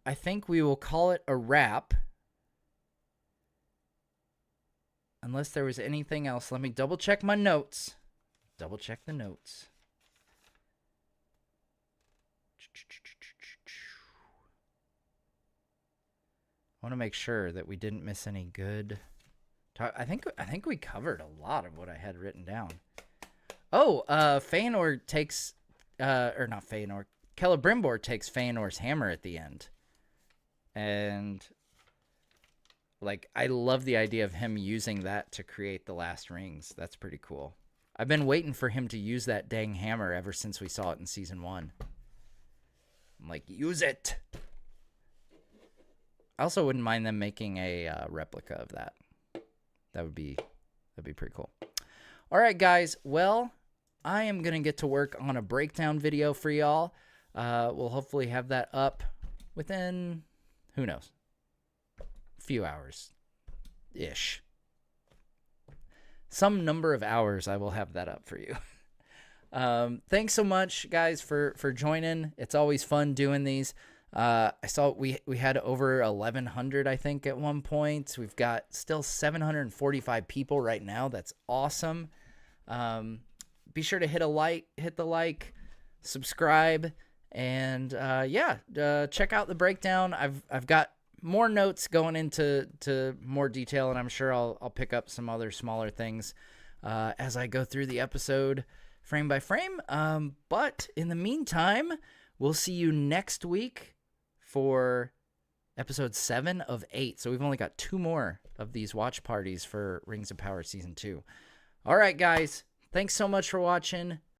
A: I think we will call it a wrap. Unless there was anything else. Let me double check my notes. Double check the notes. I want to make sure that we didn't miss any good. I think we covered a lot of what I had written down. Oh, Feanor takes, or not Feanor, Celebrimbor takes Feanor's hammer at the end. And, like, I love the idea of him using that to create the last rings. That's pretty cool. I've been waiting for him to use that dang hammer ever since we saw it in Season 1. I'm like, use it! I also wouldn't mind them making a replica of that. That'd be pretty cool. All right, guys. Well, I am going to get to work on a breakdown video for y'all. We'll hopefully have that up within, who knows, a few hours-ish. Some number of hours I will have that up for you. Thanks so much, guys, for joining. It's always fun doing these. I saw we had over 1,100, I think, at one point. We've got still 745 people right now. That's awesome. Be sure to hit the like, subscribe, and check out the breakdown. I've got more notes going into more detail, and I'm sure I'll pick up some other smaller things as I go through the episode frame by frame. But in the meantime, we'll see you next week for episode 7 of 8. So we've only got 2 more of these watch parties for Rings of Power Season 2. All right, guys. Thanks so much for watching.